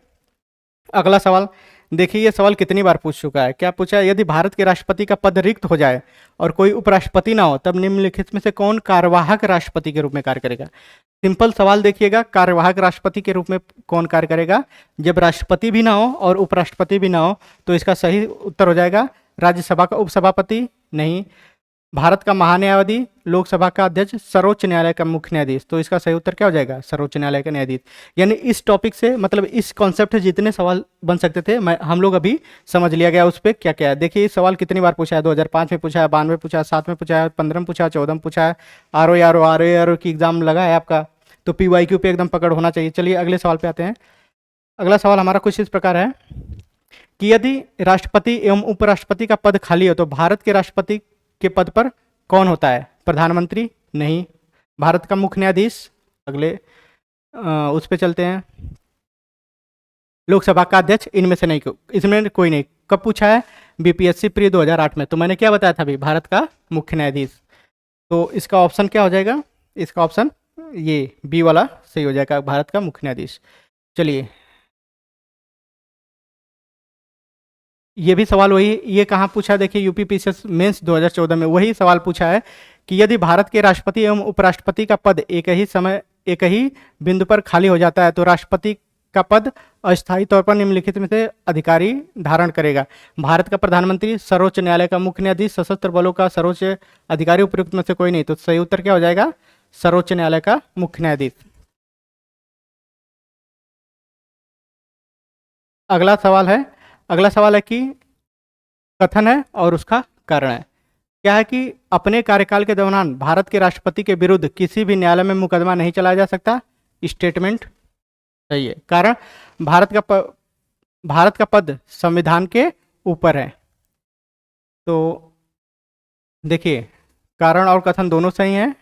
Speaker 1: अगला सवाल देखिए, ये सवाल कितनी बार पूछ चुका है। क्या पूछा है, यदि भारत के राष्ट्रपति का पद रिक्त हो जाए और कोई उपराष्ट्रपति ना हो तब निम्नलिखित में से कौन कार्यवाहक राष्ट्रपति के रूप में कार्य करेगा। सिंपल सवाल देखिएगा, कार्यवाहक राष्ट्रपति के रूप में कौन कार्य करेगा, जब राष्ट्रपति भी ना हो और उपराष्ट्रपति भी ना हो। तो इसका सही उत्तर हो जाएगा राज्यसभा का उपसभापति नहीं, भारत का महान्यायवादी, लोकसभा का अध्यक्ष, सर्वोच्च न्यायालय का मुख्य न्यायाधीश। तो इसका सही उत्तर क्या हो जाएगा, सर्वोच्च न्यायालय का न्यायाधीश। यानी इस टॉपिक से मतलब इस कॉन्सेप्ट से जितने सवाल बन सकते थे हम लोग अभी समझ लिया गया उस पर क्या क्या है। देखिए इस सवाल कितनी बार पूछा है, 2005 में पूछा है, 92 में पूछा है, 7 में पूछा है, 15 में पूछा है, 14 में पूछा है। आर की एग्जाम लगा है आपका तो पीवाईक्यू पे एकदम पकड़ होना चाहिए। चलिए अगले सवाल पे आते हैं। अगला सवाल हमारा कुछ इस प्रकार है कि यदि राष्ट्रपति एवं उपराष्ट्रपति का पद खाली हो तो भारत के राष्ट्रपति के पद पर कौन होता है, प्रधानमंत्री नहीं, भारत का मुख्य न्यायाधीश, अगले उस पे चलते हैं, लोकसभा का अध्यक्ष, इनमें से नहीं, इसमें कोई नहीं। कब पूछा है, बीपीएससी प्री 2008 में। तो मैंने क्या बताया था अभी, भारत का मुख्य न्यायाधीश। तो इसका ऑप्शन क्या हो जाएगा, इसका ऑप्शन ये बी वाला सही हो जाएगा, भारत का मुख्य न्यायाधीश। चलिए ये भी सवाल वही, ये कहाँ पूछा है, देखिए यूपीपीसीएस मेंस 2014 में वही सवाल पूछा है कि यदि भारत के राष्ट्रपति एवं उपराष्ट्रपति का पद एक ही बिंदु पर खाली हो जाता है तो राष्ट्रपति का पद अस्थायी तौर पर निम्नलिखित में से अधिकारी धारण करेगा। भारत का प्रधानमंत्री, सर्वोच्च न्यायालय का मुख्य न्यायाधीश, सशस्त्र बलों का सर्वोच्च अधिकारी, उपयुक्त में से कोई नहीं। तो सही उत्तर क्या हो जाएगा, सर्वोच्च न्यायालय का मुख्य न्यायाधीश। अगला सवाल है कि कथन है और उसका कारण है। क्या है कि अपने कार्यकाल के दौरान भारत के राष्ट्रपति के विरुद्ध किसी भी न्यायालय में मुकदमा नहीं चलाया जा सकता, स्टेटमेंट सही है। कारण भारत का पद संविधान के ऊपर है। तो देखिए कारण और कथन दोनों सही हैं।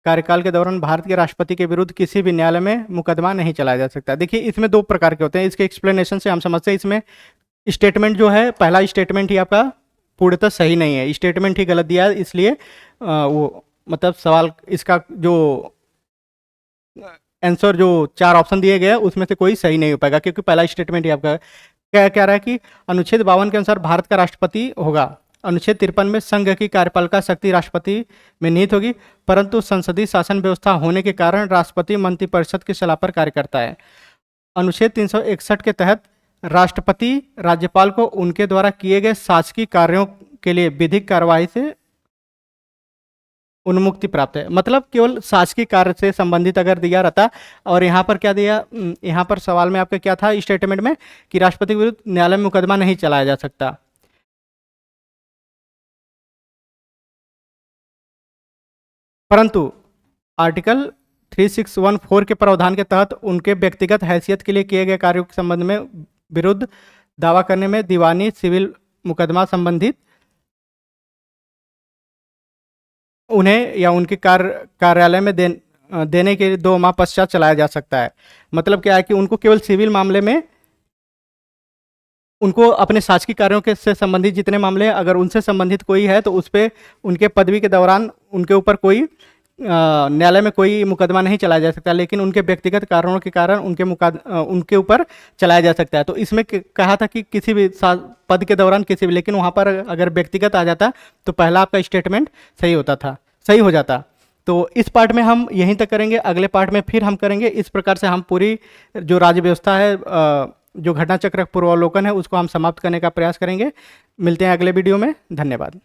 Speaker 1: कार्यकाल के दौरान भारत के राष्ट्रपति के विरुद्ध किसी भी न्यायालय में मुकदमा नहीं चलाया जा सकता। देखिए इसमें दो प्रकार के होते हैं, इसके एक्सप्लेनेशन से हम समझते हैं। इसमें स्टेटमेंट जो है, पहला स्टेटमेंट ही आपका पूर्णतः सही नहीं है, स्टेटमेंट ही गलत दिया है, इसलिए वो मतलब सवाल इसका जो आंसर जो 4 ऑप्शन दिए गए उसमें से कोई सही नहीं हो पाएगा क्योंकि पहला स्टेटमेंट ही आपका क्या कह रहा है कि अनुच्छेद 52 के अनुसार भारत का राष्ट्रपति होगा। अनुच्छेद 53 में संघ की कार्यपालिका शक्ति राष्ट्रपति में निहित होगी, परंतु संसदीय शासन व्यवस्था होने के कारण राष्ट्रपति मंत्रिपरिषद की सलाह पर कार्य करता है। अनुच्छेद 361 के तहत राष्ट्रपति राज्यपाल को उनके द्वारा किए गए शासकीय कार्यों के लिए विधिक कार्यवाही से उन्मुक्ति प्राप्त है, मतलब केवल शासकीय कार्य से संबंधित अगर दिया रहता। और यहाँ पर क्या दिया, यहाँ पर सवाल में आपका क्या था स्टेटमेंट में, कि राष्ट्रपति के विरुद्ध न्यायालय में मुकदमा नहीं चलाया जा सकता। परंतु आर्टिकल 3614 के प्रावधान के तहत उनके व्यक्तिगत हैसियत के लिए किए गए कार्यों के संबंध में विरुद्ध दावा करने में दीवानी सिविल मुकदमा संबंधित उन्हें या उनके कार्यालय में देने के 2 माह पश्चात चलाया जा सकता है। मतलब क्या है कि उनको केवल सिविल मामले में, उनको अपने शासकीय कार्यों के से संबंधित जितने मामले हैं, अगर उनसे संबंधित कोई है तो उस पर उनके पदवी के दौरान उनके ऊपर कोई न्यायालय में कोई मुकदमा नहीं चलाया जा सकता, लेकिन उनके व्यक्तिगत कारणों के कारण उनके ऊपर चलाया जा सकता है। तो इसमें कहा था कि किसी भी पद के दौरान किसी भी, लेकिन वहाँ पर अगर व्यक्तिगत आ जाता तो पहला आपका स्टेटमेंट सही हो जाता। तो इस पार्ट में हम यहीं तक करेंगे, अगले पार्ट में फिर हम करेंगे। इस प्रकार से हम पूरी जो राज्य व्यवस्था है, जो घटना चक्र पूर्वावलोकन है, उसको हम समाप्त करने का प्रयास करेंगे। मिलते हैं अगले वीडियो में। धन्यवाद।